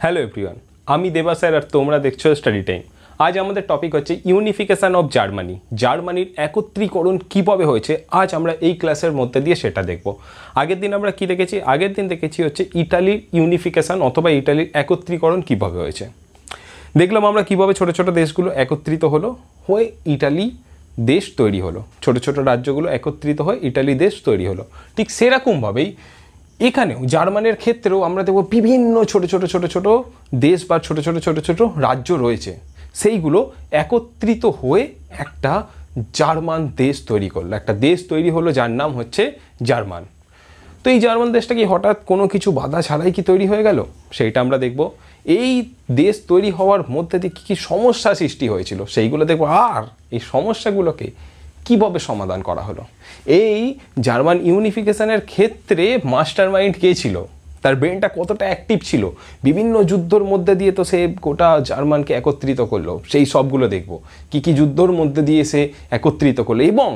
Hello everyone, আমি দেবা sir আর তোমরা দেখছো স্টাডি টাইম। আজ আমাদের টপিক হচ্ছে ইউনিফিকেশন অফ জার্মানি। জার্মানির একত্রীকরণ কীভাবে হয়েছে আজ আমরা এই ক্লাসের মধ্যে দিয়ে সেটা দেখব। আগের দিন আমরা কি দেখেছি? আগের দিন দেখেছি হচ্ছে ইটালির ইউনিফিকেশন অথবা ইটালির একত্রীকরণ কীভাবে হয়েছে। দেখলাম আমরা কীভাবে ছোটো ছোটো দেশগুলো একত্রিত হলো, হয়ে ইটালি দেশ তৈরি হলো। ছোটো ছোটো রাজ্যগুলো একত্রিত হয়ে ইটালি দেশ তৈরি হলো। ঠিক সেরকমভাবেই এখানেও জার্মানির ক্ষেত্রেও আমরা দেখব বিভিন্ন ছোট ছোট ছোট ছোট দেশ বা ছোট ছোট ছোট ছোট রাজ্য রয়েছে, সেইগুলো একত্রিত হয়ে একটা জার্মান দেশ তৈরি করলো। একটা দেশ তৈরি হলো যার নাম হচ্ছে জার্মান। তো এই জার্মান দেশটা কি হঠাৎ কোনো কিছু বাধা ছাড়াই কি তৈরি হয়ে গেল, সেইটা আমরা দেখব। এই দেশ তৈরি হওয়ার মধ্যে দিয়ে কী কী সমস্যা সৃষ্টি হয়েছিল সেইগুলো দেখব, আর এই সমস্যাগুলোকে কীভাবে সমাধান করা হলো। এই জার্মান ইউনিফিকেশনের ক্ষেত্রে মাস্টার মাইন্ড কে ছিল, তার ব্রেনটা কতটা অ্যাক্টিভ ছিল, বিভিন্ন যুদ্ধর মধ্যে দিয়ে তো সে গোটা জার্মানকে একত্রিত করলো, সেই সবগুলো দেখব। কী কী যুদ্ধর মধ্যে দিয়ে সে একত্রিত করলো এবং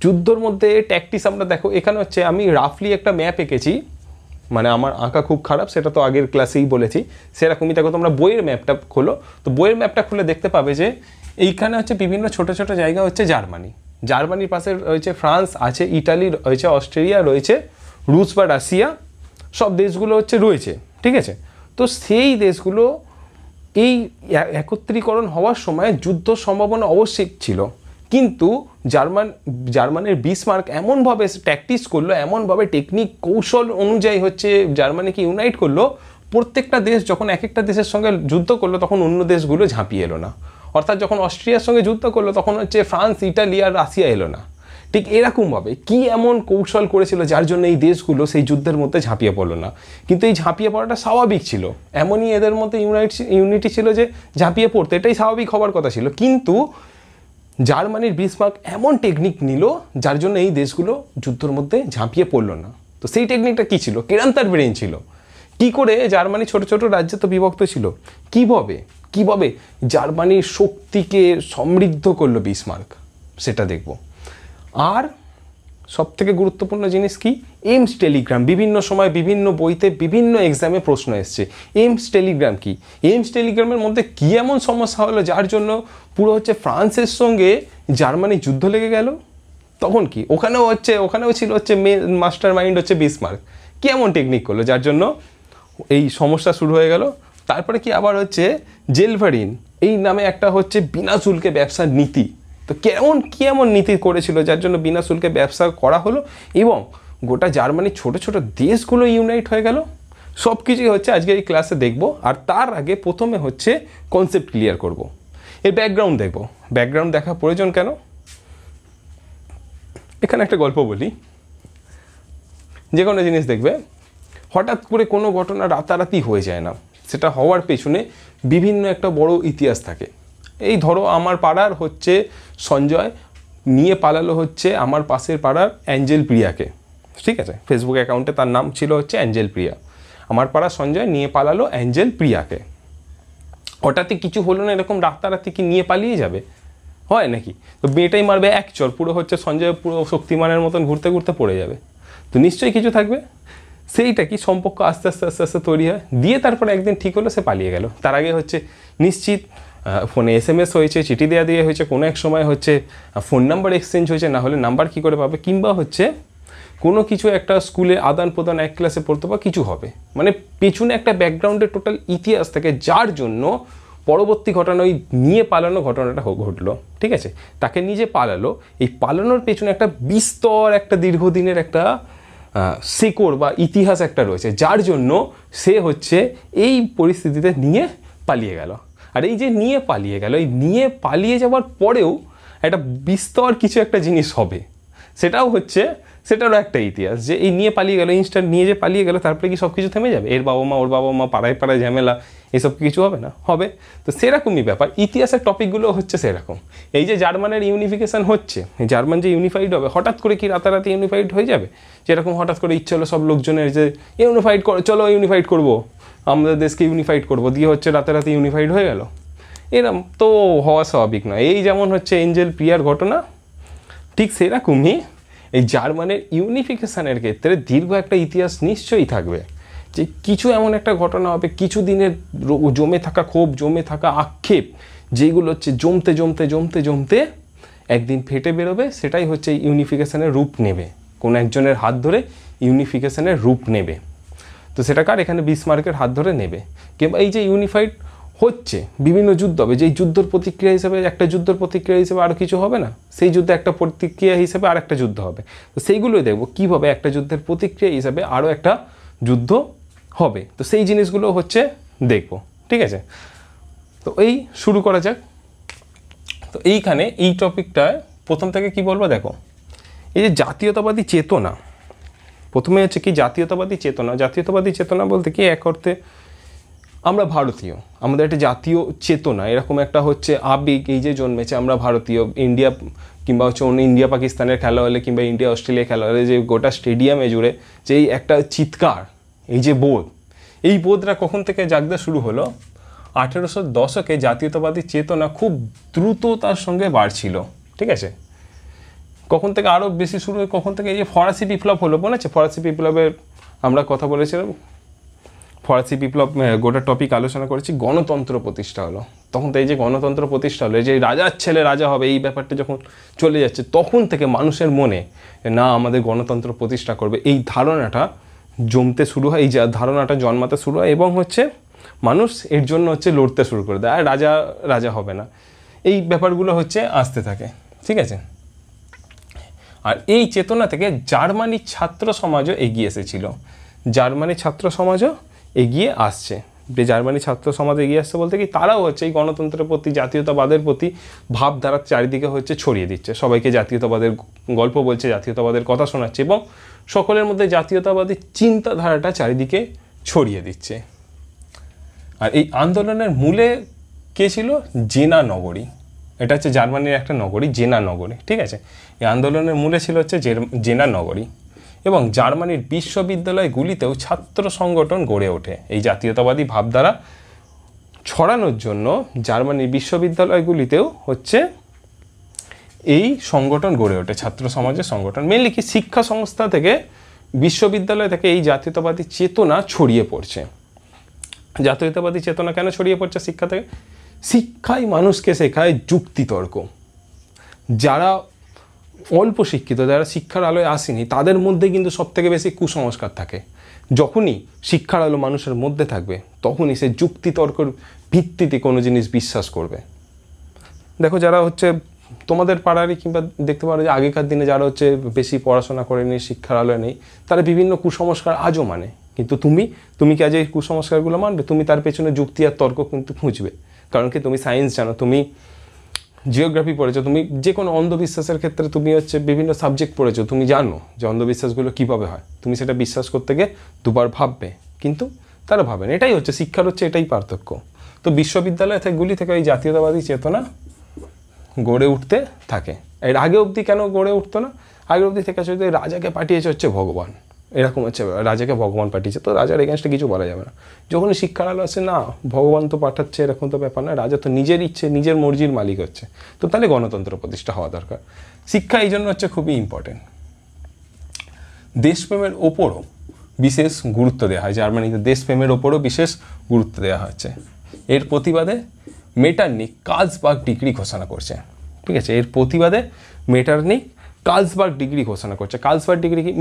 যুদ্ধর মধ্যে ট্যাকটিক্স আমরা দেখো। এখানে হচ্ছে আমি রাফলি একটা ম্যাপ এঁকেছি, মানে আমার আঁকা খুব খারাপ, সেটা তো আগের ক্লাসেই বলেছি। সেরকমই দেখো, তোমরা বইয়ের ম্যাপটা খোলো, তো বইয়ের ম্যাপটা খুলে দেখতে পাবে যে এইখানে হচ্ছে বিভিন্ন ছোট ছোট জায়গা হচ্ছে জার্মানি। জার্মানির পাশে রয়েছে ফ্রান্স, আছে ইটালি, রয়েছে অস্ট্রেলিয়া, রয়েছে রুশ বা রাশিয়া, সব দেশগুলো হচ্ছে রয়েছে, ঠিক আছে। তো সেই দেশগুলো এই একত্রীকরণ হওয়ার সময় যুদ্ধ সম্ভাবনা অবশ্যই ছিল, কিন্তু জার্মানের বিসমার্ক এমনভাবে প্র্যাকটিস করলো, এমনভাবে টেকনিক কৌশল অনুযায়ী হচ্ছে জার্মানিকে ইউনাইট করলো। প্রত্যেকটা দেশ যখন এক একটা দেশের সঙ্গে যুদ্ধ করলো তখন অন্য দেশগুলো ঝাঁপিয়ে এলো না। অর্থাৎ যখন অস্ট্রিয়ার সঙ্গে যুদ্ধ করলো তখন হচ্ছে ফ্রান্স, ইটালি আর রাশিয়া এলো না। ঠিক এরকমভাবে কি এমন কৌশল করেছিল যার জন্য এই দেশগুলো সেই যুদ্ধের মধ্যে ঝাঁপিয়ে পড়লো না। কিন্তু এই ঝাঁপিয়ে পড়াটা স্বাভাবিক ছিল, এমনই এদের মধ্যে ইউনিটি ছিল যে ঝাঁপিয়ে পড়তে, এটাই স্বাভাবিক হওয়ার কথা ছিল। কিন্তু জার্মানির বিসমার্ক এমন টেকনিক নিল যার জন্য এই দেশগুলো যুদ্ধের মধ্যে ঝাঁপিয়ে পড়লো না। তো সেই টেকনিকটা কী ছিল? কেরান্তার ব্রেন ছিল। কি করে জার্মানি ছোট ছোট রাজ্যে তো বিভক্ত ছিল, কিভাবে জার্মানির শক্তিকে সমৃদ্ধ করলো বিসমার্ক, সেটা দেখব। আর সবথেকে গুরুত্বপূর্ণ জিনিস কি, এমস টেলিগ্রাম। বিভিন্ন সময় বিভিন্ন বইতে বিভিন্ন এক্সামে প্রশ্ন এসছে, এমস টেলিগ্রাম কি। এমস টেলিগ্রামের মধ্যে কী এমন সমস্যা হলো যার জন্য পুরো হচ্ছে ফ্রান্সের সঙ্গে জার্মানি যুদ্ধ লেগে গেল। তখন কি ওখানেও ছিল হচ্ছে মাস্টার মাইন্ড হচ্ছে বিসমার্ক। কী এমন টেকনিক করলো যার জন্য এই সমস্যা শুরু হয়ে গেল। তারপরে কি আবার হচ্ছে জেলভারিন এই নামে একটা হচ্ছে বিনা শুল্কে ব্যবসার নীতি। তো কি এমন নীতি করেছিল যার জন্য বিনা শুল্কে ব্যবসা করা হলো এবং গোটা জার্মানির ছোট ছোট দেশগুলো ইউনাইট হয়ে গেল। সব কিছুই হচ্ছে আজকে এই ক্লাসে দেখব। আর তার আগে প্রথমে হচ্ছে কনসেপ্ট ক্লিয়ার করব, এর ব্যাকগ্রাউন্ড দেখব। ব্যাকগ্রাউন্ড দেখা প্রয়োজন কেন? এখানে একটা গল্প বলি। যে কোনো জিনিস দেখবে হঠাৎ করে কোনো ঘটনা রাতারাতি হয়ে যায় না, সেটা হওয়ার পেছনে বিভিন্ন একটা বড় ইতিহাস থাকে। এই ধরো আমার পাড়ার হচ্ছে সঞ্জয় নিয়ে পালালো হচ্ছে আমার পাশের পাড়ার অ্যাঞ্জেল প্রিয়াকে, ঠিক আছে। ফেসবুক অ্যাকাউন্টে তার নাম ছিল হচ্ছে অ্যাঞ্জেল প্রিয়া। আমার পাড়ার সঞ্জয় নিয়ে পালালো অ্যাঞ্জেল প্রিয়াকে। হঠাৎই কিছু হলো না, এরকম রাতারাতি কি নিয়ে পালিয়ে যাবে? হয় নাকি? তো মেয়েটাই মারবে এক চর, পুরো হচ্ছে সঞ্জয় পুরো শক্তিমানের মতন ঘুরতে ঘুরতে পড়ে যাবে? তো নিশ্চয়ই কিছু থাকবে। সেইটা কি সম্পর্ক আস্তে আস্তে আস্তে আস্তে তৈরি হয়, দিয়ে তারপরে একদিন ঠিক হলো সে পালিয়ে গেল। তার আগে হচ্ছে নিশ্চিত ফোনে SMS হয়েছে, চিঠি দেওয়া দিয়ে হয়েছে, কোনো এক সময় হচ্ছে ফোন নাম্বার এক্সচেঞ্জ হয়েছে, না হলে নাম্বার কী করে পাবে, কিংবা হচ্ছে কোনো কিছু একটা স্কুলে আদান প্রদান এক ক্লাসে পড়তে বা কিছু হবে। মানে পেছনে একটা ব্যাকগ্রাউন্ডের টোটাল ইতিহাস থাকে যার জন্য পরবর্তী ঘটনা ওই নিয়ে পালানো ঘটনাটা ঘটলো, ঠিক আছে। তাকে নিজে পালালো, এই পালানোর পেছনে একটা বিস্তর একটা দীর্ঘদিনের একটা শেকড় বা ইতিহাস একটা রয়েছে যার জন্য সে হচ্ছে এই পরিস্থিতিতে নিয়ে পালিয়ে গেল। আর এই যে নিয়ে পালিয়ে গেল, এই নিয়ে পালিয়ে যাওয়ার পরেও একটা বিস্তর কিছু একটা জিনিস হবে, সেটারও একটা ইতিহাস। যে এই নিয়ে পালিয়ে গেল, ইনস্ট্যান্ট নিয়ে যে পালিয়ে গেল, তারপরে কি সব কিছু থেমে যাবে? এর বাবা মা ওর বাবা মা পাড়ায় পাড়ায় ঝামেলা, এসব কিছু হবে না? হবে। তো সেরকমই ব্যাপার, ইতিহাসের টপিকগুলো হচ্ছে সেরকম। এই যে জার্মানের ইউনিফিকেশন হচ্ছে, জার্মান যে ইউনিফাইড হবে, হঠাৎ করে কি রাতারাতি ইউনিফাইড হয়ে যাবে? যেরকম হঠাৎ করে ইচ্ছে হলো সব লোকজনের যে চলো ইউনিফাইড করবো, আমাদের দেশকে ইউনিফাইড করবো, দিয়ে হচ্ছে রাতারাতি ইউনিফাইড হয়ে গেল, এরম তো হওয়া স্বাভাবিক নয়। এই যেমন হচ্ছে এঞ্জেল প্রিয়ার ঘটনা, ঠিক সেরকমই এই জার্মানের ইউনিফিকেশনের ক্ষেত্রে দীর্ঘ একটা ইতিহাস নিশ্চয়ই থাকবে। যে কিছু এমন একটা ঘটনা হবে, কিছু দিনের জমে থাকা ক্ষোভ, জমে থাকা আক্ষেপ, যেগুলো হচ্ছে জমতে জমতে জমতে জমতে একদিন ফেটে বেরোবে, সেটাই হচ্ছে ইউনিফিকেশনের রূপ নেবে, কোনো একজনের হাত ধরে ইউনিফিকেশনের রূপ নেবে। তো সেটা কার? এখানে বিসমার্কের হাত ধরে নেবে। কিংবা এই যে ইউনিফাইড হচ্ছে, বিভিন্ন যুদ্ধ হবে, যেই যুদ্ধের প্রতিক্রিয়া হিসেবে, একটা যুদ্ধের প্রতিক্রিয়া হিসেবে আরও কিছু হবে না, সেই যুদ্ধে একটা প্রতিক্রিয়া হিসেবে আর একটা যুদ্ধ হবে। তো সেইগুলোই দেখবো কীভাবে একটা যুদ্ধের প্রতিক্রিয়া হিসেবে আরও একটা যুদ্ধ হবে। তো সেই জিনিসগুলো হচ্ছে দেখব, ঠিক আছে? তো এই শুরু করা যাক। তো এইখানে এই টপিকটায় প্রথম থেকে কি বলবো দেখো, এই যে জাতীয়তাবাদী চেতনা, প্রথমে হচ্ছে কি জাতীয়তাবাদী চেতনা। জাতীয়তাবাদী চেতনা বলতে কি, এক অর্থে আমরা ভারতীয়, আমাদের একটা জাতীয় চেতনা, এরকম একটা হচ্ছে আবেগ এই যে জন্মেছে, আমরা ভারতীয়। ইন্ডিয়া কিংবা হচ্ছে অন্য ইন্ডিয়া পাকিস্তানের খেলা হলে কিংবা ইন্ডিয়া অস্ট্রেলিয়া খেলা হলে যে গোটা স্টেডিয়ামে জুড়ে যে এই একটা চিৎকার, এই যে বোধ, এই বোধটা কখন থেকে জাগতে শুরু হলো? 1800 দশকে জাতীয়তাবাদী চেতনা খুব দ্রুততার সঙ্গে বাড়ছিল, ঠিক আছে? কখন থেকে আরও বেশি শুরু হয়? কখন থেকে? এই যে ফরাসি বিপ্লব হলো, মনে আছে? ফরাসি বিপ্লবের আমরা কথা বলেছিলাম, ফরাসি বিপ্লব গোটা টপিক আলোচনা করেছি, গণতন্ত্র প্রতিষ্ঠা হলো। তখন তো এই যে গণতন্ত্র প্রতিষ্ঠা হলো, এই যে রাজার ছেলে রাজা হবে, এই ব্যাপারটা যখন চলে যাচ্ছে, তখন থেকে মানুষের মনে না আমাদের গণতন্ত্র প্রতিষ্ঠা করবে, এই ধারণাটা জমতে শুরু হয়, এই যে ধারণাটা জন্মাতে শুরু হয়, এবং হচ্ছে মানুষ এর জন্য হচ্ছে লড়তে শুরু করে দেয়, আর রাজা রাজা হবে না, এই ব্যাপারগুলো হচ্ছে আসতে থাকে, ঠিক আছে? আর এই চেতনা থেকে জার্মানির ছাত্র সমাজও এগিয়ে এসেছিল, জার্মানির ছাত্র সমাজও এগিয়ে আসছে। যে জার্মানি ছাত্র সমাজ এগিয়ে আসছে বলতে কি, তারাও হচ্ছে এই গণতন্ত্রের প্রতি, জাতীয়তাবাদের প্রতি ভাবধারার চারিদিকে হচ্ছে ছড়িয়ে দিচ্ছে, সবাইকে জাতীয়তাবাদের গল্প বলছে, জাতীয়তাবাদের কথা শোনাচ্ছে, এবং সকলের মধ্যে জাতীয়তাবাদী চিন্তাধারাটা চারিদিকে ছড়িয়ে দিচ্ছে। আর এই আন্দোলনের মূলে কে ছিল? জেনা নগরী। এটা হচ্ছে জার্মানির একটা নগরী, জেনা নগরী, ঠিক আছে? এই আন্দোলনের মূলে ছিল হচ্ছে জেনা নগরী। এবং জার্মানির বিশ্ববিদ্যালয়গুলিতেও ছাত্র সংগঠন গড়ে ওঠে এই জাতীয়তাবাদী ভাবধারা ছড়ানোর জন্য। জার্মানির বিশ্ববিদ্যালয়গুলিতেও হচ্ছে এই সংগঠন গড়ে ওঠে, ছাত্র সমাজের সংগঠন। মেনলি কি, শিক্ষা সংস্থা থেকে, বিশ্ববিদ্যালয় থেকে এই জাতীয়তাবাদী চেতনা ছড়িয়ে পড়ছে। জাতীয়তাবাদী চেতনা কেন ছড়িয়ে পড়ছে শিক্ষা থেকে? শিক্ষাই মানুষকে শেখায় যুক্তিতর্ক। যারা অল্প শিক্ষিত, যারা শিক্ষার আলোয় আসেনি, তাদের মধ্যে কিন্তু সবথেকে বেশি কুসংস্কার থাকে। যখনই শিক্ষার আলো মানুষের মধ্যে থাকবে, তখনই সে যুক্তিতর্কের ভিত্তিতে কোনো জিনিস বিশ্বাস করবে। দেখো, যারা হচ্ছে তোমাদের পাড়ারই, কিংবা দেখতে পারো যে আগেকার দিনে যারা হচ্ছে বেশি পড়াশোনা করেনি, শিক্ষার আলোয় নেই, তারা বিভিন্ন কুসংস্কার আজও মানে। কিন্তু তুমি কি আজ এই কুসংস্কারগুলো মানবে? তুমি তার পেছনে যুক্তি আর তর্ক কিন্তু খুঁজবে। কারণ কি, তুমি সায়েন্স জানো, তুমি জিওগ্রাফি পড়েছো, তুমি যে কোনো অন্ধবিশ্বাসের ক্ষেত্রে তুমি হচ্ছে বিভিন্ন সাবজেক্ট পড়েছো, তুমি জানো যে অন্ধবিশ্বাসগুলো কীভাবে হয়। তুমি সেটা বিশ্বাস করতে গিয়ে দুবার ভাববে, কিন্তু তারা ভাবে না। এটাই হচ্ছে শিক্ষার, হচ্ছে এটাই পার্থক্য। তো বিশ্ববিদ্যালয়গুলি থেকে এই জাতীয়তাবাদী চেতনা গড়ে উঠতে থাকে। এর আগে অবধি কেন গড়ে উঠতো না? আগে অবধি থেকে হচ্ছে রাজাকে পাঠিয়েছে হচ্ছে ভগবান, এরকম হচ্ছে রাজাকে ভগবান পাঠিয়েছে, তো রাজার এগেনস্টে কিছু বলা যাবে না। যখনই শিক্ষার আলো আসে, না ভগবান তো পাঠাচ্ছে, এরকম তো ব্যাপার না, রাজা তো নিজের ইচ্ছে, নিজের মর্জির মালিক হচ্ছে, তো তাহলে গণতন্ত্র প্রতিষ্ঠা হওয়া দরকার। শিক্ষা এই জন্য হচ্ছে খুবই ইম্পর্টেন্ট। দেশপ্রেমের ওপরও বিশেষ গুরুত্ব দেওয়া হয় জার্মানিতে, দেশপ্রেমের ওপরও বিশেষ গুরুত্ব দেওয়া হচ্ছে। এর প্রতিবাদে মেটারনিক কার্লসবার্গ ডিগ্রি ঘোষণা করছে, ঠিক আছে? এর প্রতিবাদে মেটারনিক কার্লসবার্গ ডিগ্রি ঘোষণা করছে। কার্লসবার্গ ডিগ্রি কি?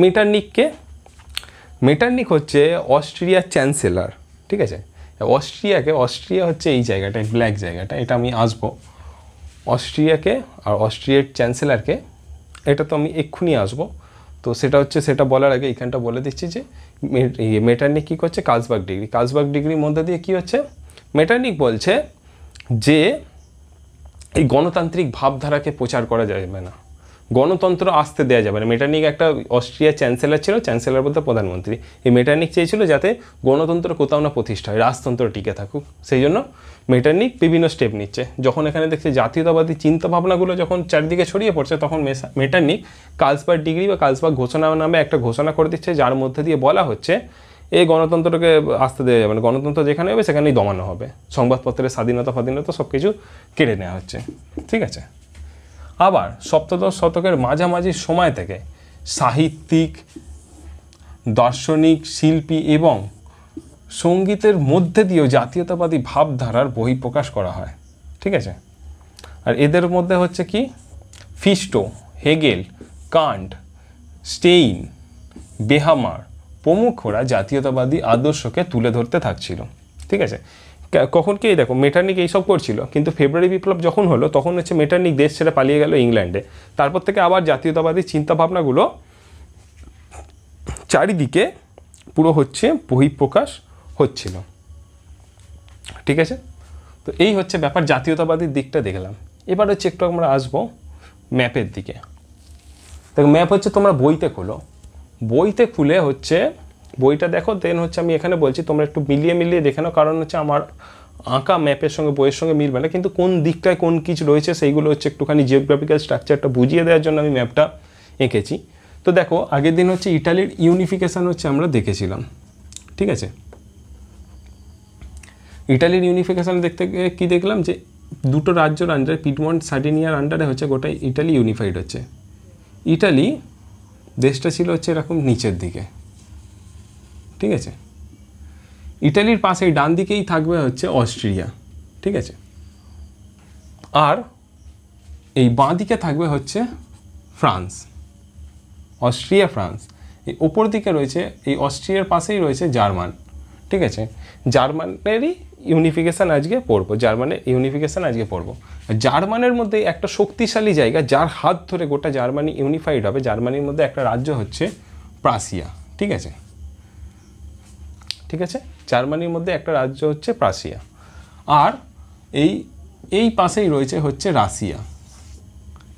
মেটারনিক হচ্ছে অস্ট্রিয়ার চ্যান্সেলর, ঠিক আছে? অস্ট্রিয়া হচ্ছে এই জায়গাটা, ব্ল্যাক জায়গাটা, এটা আমি আসবো। অস্ট্রিয়াকে আর অস্ট্রিয়ার চ্যান্সেলরকে, এটা তো আমি এক্ষুনি আসবো। তো সেটা বলার আগে এখানটা বলে দিচ্ছি যে মেটারনিক কী করছে? কার্লসবার্গ ডিগ্রির মধ্যে দিয়ে কী হচ্ছে? মেটারনিক বলছে যে এই গণতান্ত্রিক ভাবধারাকে প্রচার করা যাবে না, গণতন্ত্র আসতে দেওয়া যাবে না। মেটারনিক একটা অস্ট্রিয়ার চ্যান্সেলর ছিল, চ্যান্সেলর বলতে প্রধানমন্ত্রী। এই মেটারনিক চেয়েছিল যাতে গণতন্ত্র কোথাও না প্রতিষ্ঠা হয়, রাজতন্ত্র টিকে থাকুক। সেই জন্য মেটারনিক বিভিন্ন স্টেপ নিচ্ছে। যখন এখানে দেখছে জাতীয়তাবাদী চিন্তাভাবনাগুলো যখন চারিদিকে ছড়িয়ে পড়ছে, তখন মেটারনিক কার্লসবার্গ ডিগ্রি বা কার্লসবার্গ ঘোষণা নামে একটা ঘোষণা করে দিচ্ছে, যার মধ্যে দিয়ে বলা হচ্ছে এই গণতন্ত্রকে আসতে দেওয়া যাবে না, গণতন্ত্র যেখানে হবে সেখানেই দমানো হবে, সংবাদপত্রের স্বাধীনতা সব কিছু কেড়ে নেওয়া হচ্ছে, ঠিক আছে? আবার সপ্তদশ শতকের মাঝামাঝি সময় থেকে সাহিত্যিক, দার্শনিক, শিল্পী এবং সঙ্গীতের মধ্যে দিয়েও জাতীয়তাবাদী ভাবধারার বহিঃপ্রকাশ করা হয়, ঠিক আছে। আর এদের মধ্যে হচ্ছে কি ফিস্টো, হেগেল, কান্ট, স্টেইন, বেহামার প্রমুখরা জাতীয়তাবাদী আদর্শকে তুলে ধরতে থাকছিল, ঠিক আছে। কখন কি দেখো মেটারনিক এইসব করছিল, কিন্তু ফেব্রুয়ারি বিপ্লব যখন হলো তখন হচ্ছে মেটারনিক দেশ ছেড়ে পালিয়ে গেল ইংল্যান্ডে। তারপর থেকে আবার জাতীয়তাবাদী চিন্তাভাবনাগুলো চারিদিকে পুরো হচ্ছে বহিঃপ্রকাশ হচ্ছিল, ঠিক আছে। তো এই হচ্ছে ব্যাপার, জাতীয়তাবাদীর দিকটা দেখলাম। এবার হচ্ছে একটু আমরা আসবো ম্যাপের দিকে। দেখো ম্যাপ হচ্ছে তোমরা বইতে খোলো, বইতে খুলে হচ্ছে বইটা দেখো, দেন হচ্ছে আমি এখানে বলছি তোমরা একটু মিলিয়ে দেখে নাও, কারণ হচ্ছে আমার আঁকা ম্যাপের সঙ্গে বইয়ের সঙ্গে মিলবে না, কিন্তু কোন দিকটায় কোন কিছু রয়েছে সেইগুলো হচ্ছে একটুখানি জিওগ্রাফিক্যাল স্ট্রাকচারটা বুঝিয়ে দেওয়ার জন্য আমি ম্যাপটা এঁকেছি। তো দেখো আগের দিন হচ্ছে ইটালির ইউনিফিকেশান হচ্ছে আমরা দেখেছিলাম, ঠিক আছে। ইটালির ইউনিফিকেশান দেখতে গিয়ে কী দেখলাম যে দুটো রাজ্যর আন্ডারে, পিডমন্ট সার্ডিনিয়ার আন্ডারে হচ্ছে গোটাই ইটালি ইউনিফাইড হচ্ছে। ইটালি দেশটা ছিল হচ্ছে এরকম নিচের দিকে, ঠিক আছে। ইটালির পাশেই ডান দিকেই থাকবে হচ্ছে অস্ট্রিয়া, ঠিক আছে। আর এই বাঁ দিকে থাকবে হচ্ছে ফ্রান্স, অস্ট্রিয়া ফ্রান্স। এই ওপর দিকে রয়েছে, এই অস্ট্রিয়ার পাশেই রয়েছে জার্মান, ঠিক আছে। জার্মানেরই ইউনিফিকেশান আজকে পড়বো, জার্মানের ইউনিফিকেশান আজকে পড়বো। জার্মানের মধ্যে একটা শক্তিশালী জায়গা যার হাত ধরে গোটা জার্মানি ইউনিফাইড হবে, জার্মানির মধ্যে একটা রাজ্য হচ্ছে প্রাসিয়া, ঠিক আছে, ঠিক আছে। জার্মানির মধ্যে একটা রাজ্য হচ্ছে প্রাসিয়া। আর এই পাশেই রয়েছে হচ্ছে রাশিয়া।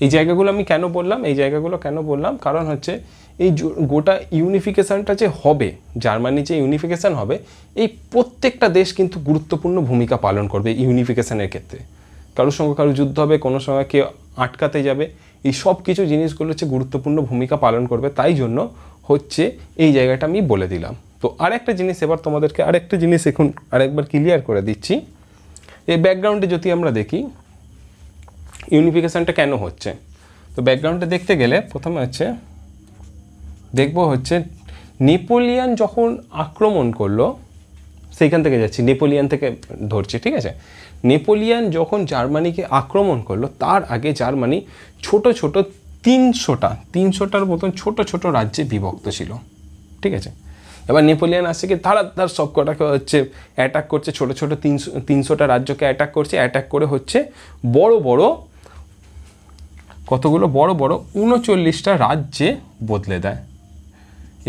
এই জায়গাগুলো আমি কেন বললাম, এই জায়গাগুলো কেন বললাম, কারণ হচ্ছে এই গোটা ইউনিফিকেশানটা যে হবে, জার্মানি যে ইউনিফিকেশান হবে, এই প্রত্যেকটা দেশ কিন্তু গুরুত্বপূর্ণ ভূমিকা পালন করবে ইউনিফিকেশানের ক্ষেত্রে। কারোর সঙ্গে কারো যুদ্ধ হবে, কোনো সময় কেউ আটকাতে যাবে, এই সব কিছু জিনিসগুলো হচ্ছে গুরুত্বপূর্ণ ভূমিকা পালন করবে। তাই জন্য হচ্ছে এই জায়গাটা আমি বলে দিলাম। তো আরেকটা জিনিস এবার তোমাদেরকে আরেকটা জিনিস এখন আরেকবার ক্লিয়ার করে দিচ্ছি। এই ব্যাকগ্রাউন্ডে যদি আমরা দেখি ইউনিফিকেশানটা কেন হচ্ছে, তো ব্যাকগ্রাউন্ডে দেখতে গেলে প্রথমে হচ্ছে দেখবো হচ্ছে নেপোলিয়ান যখন আক্রমণ করলো, সেইখান থেকে যাচ্ছি, নেপোলিয়ান থেকে ধরছি, ঠিক আছে। নেপোলিয়ান যখন জার্মানিকে আক্রমণ করলো তার আগে জার্মানি ছোট ছোট 300টার মতন ছোট ছোট রাজ্যে বিভক্ত ছিল, ঠিক আছে। এবার নেপোলিয়ান আসছে কি তার সব কটাকে হচ্ছে অ্যাটাক করছে, ছোট ছোট 300টা রাজ্যকে অ্যাটাক করছে, অ্যাটাক করে হচ্ছে বড় বড় কতগুলো বড় বড় 39টা রাজ্যে বদলে দেয়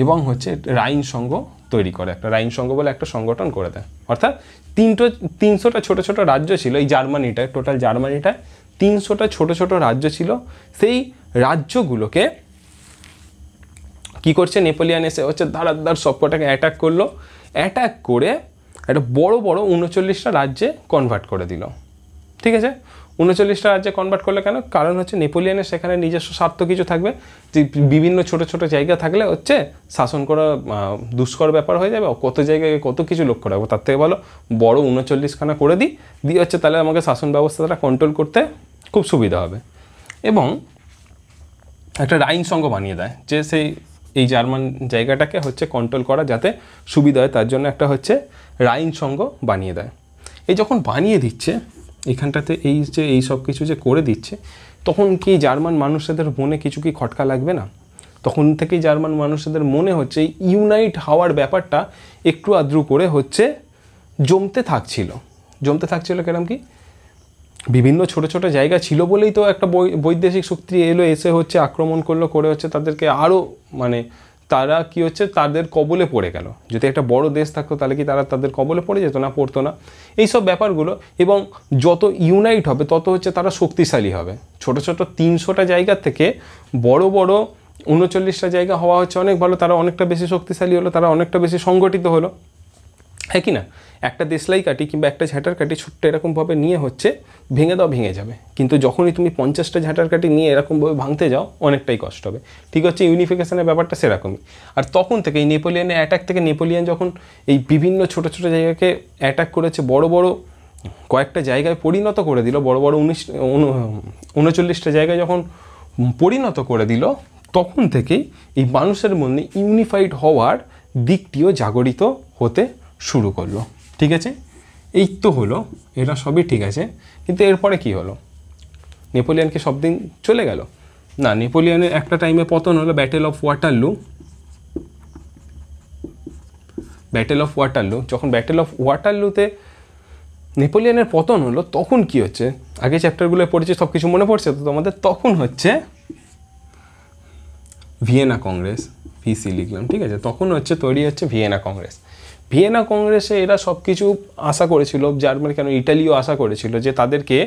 এবং হচ্ছে রাইন সংঘ তৈরি করে, একটা রাইন সংঘ বলে একটা সংগঠন করে দেয়। অর্থাৎ 300টা ছোট ছোট রাজ্য ছিল এই জার্মানিটায়, টোটাল জার্মানিটায় 300টা ছোট ছোট রাজ্য ছিল। সেই রাজ্যগুলোকে কি করছে নেপোলিয়ান এসে হচ্ছে ধারাধার সবকটাকে অ্যাটাক করলো, অ্যাটাক করে একটা বড় বড় 39টা রাজ্যে কনভার্ট করে দিল, ঠিক আছে। 39টা রাজ্যে কনভার্ট করলে কেন, কারণ হচ্ছে নেপোলিয়ানের সেখানে নিজস্ব স্বার্থ কিছু থাকবে, যে বিভিন্ন ছোট ছোট জায়গা থাকলে হচ্ছে শাসন করা দুষ্কর ব্যাপার হয়ে যাবে, কত জায়গায় কত কিছু লক্ষ্য রাখবো, তার থেকে ভালো বড় 39খানা করে দিয়ে হচ্ছে তাহলে আমাকে শাসন ব্যবস্থাটা কন্ট্রোল করতে খুব সুবিধা হবে। এবং একটা রাইন সংঘ বানিয়ে দেয়, যে এই জার্মান জায়গাটাকে হচ্ছে কন্ট্রোল করা যাতে সুবিধা হয়, তার জন্য একটা হচ্ছে রাইন সংঘ বানিয়ে দেয়। এই যখন বানিয়ে দিচ্ছে এখানটাতে এই সব কিছু যে করে দিচ্ছে, তখন কি জার্মান মানুষদের মনে কিছু কি খটকা লাগবে না? তখন থেকেই জার্মান মানুষদের মনে হচ্ছে ইউনাইট হওয়ার ব্যাপারটা একটু আদ্রু করে হচ্ছে জমতে থাকছিল। কেরম কি, বিভিন্ন ছোট ছোট জায়গা ছিল বলেই তো একটা বৈদেশিক শক্তি এলো, এসে হচ্ছে আক্রমণ করলো, করে হচ্ছে তাদেরকে আরও মানে তারা কি হচ্ছে তাদের কবলে পড়ে গেল। যদি একটা বড় দেশ থাকতো তাহলে কি তাদের কবলে পড়ে যেত না? পড়তো না। এইসব ব্যাপারগুলো, এবং যত ইউনাইট হবে তত হচ্ছে তারা শক্তিশালী হবে। ছোট ছোট 300টা জায়গা থেকে বড় বড় 39টা জায়গা হওয়া হচ্ছে অনেক ভালো, তারা অনেকটা বেশি শক্তিশালী হলো, তারা অনেকটা বেশি সংগঠিত হলো, হ্যাঁ কি না? একটা দেশলাই কাঠি কিংবা একটা ঝাঁটার কাঠি ছোট্ট এরকমভাবে নিয়ে হচ্ছে ভেঙে দাও, ভেঙে যাবে, কিন্তু যখনই তুমি 50টা ঝাঁটার কাঠি নিয়ে এরকমভাবে ভাঙতে যাও অনেকটাই কষ্ট হবে। ঠিক হচ্ছে ইউনিফিকেশনের ব্যাপারটা সেরকমই। আর তখন থেকে এই নেপোলিয়ানের অ্যাটাক থেকে নেপোলিয়ান যখন এই বিভিন্ন ছোট ছোট জায়গাকে অ্যাটাক করেছে, বড় বড় কয়েকটা জায়গায় পরিণত করে দিল, বড় বড় 39টা জায়গায় যখন পরিণত করে দিল, তখন থেকেই এই মানুষের মধ্যে ইউনিফাইড হওয়ার দিকটিও জাগরিত হতে শুরু করলো। ঠিক আছে, এই তো হলো, এটা সবই ঠিক আছে, কিন্তু এরপরে কি হলো? নেপোলিয়ন কি সব দিন চলে গেল? না, নেপোলিয়নের একটা টাইমে পতন হলো, battle of Waterloo. Battle of Waterloo, যখন ব্যাটেল অফ ওয়াটারলুতে নেপোলিয়নের পতন হলো, তখন কি হচ্ছে? আগে চ্যাপ্টারগুলো পড়েছে, সব কিছু মনে পড়ছে তো তোমাদের? তখন হচ্ছে ভিয়েনা কংগ্রেস, ভিসি লিখলাম, ঠিক আছে? তখন হচ্ছে তৈরি হচ্ছে ভিয়েনা কংগ্রেস। ভিয়েনা কংগ্রেসে এরা সব কিছু আশা করেছিল, জার্মানি কেন ইটালিও আশা করেছিল যে তাদেরকে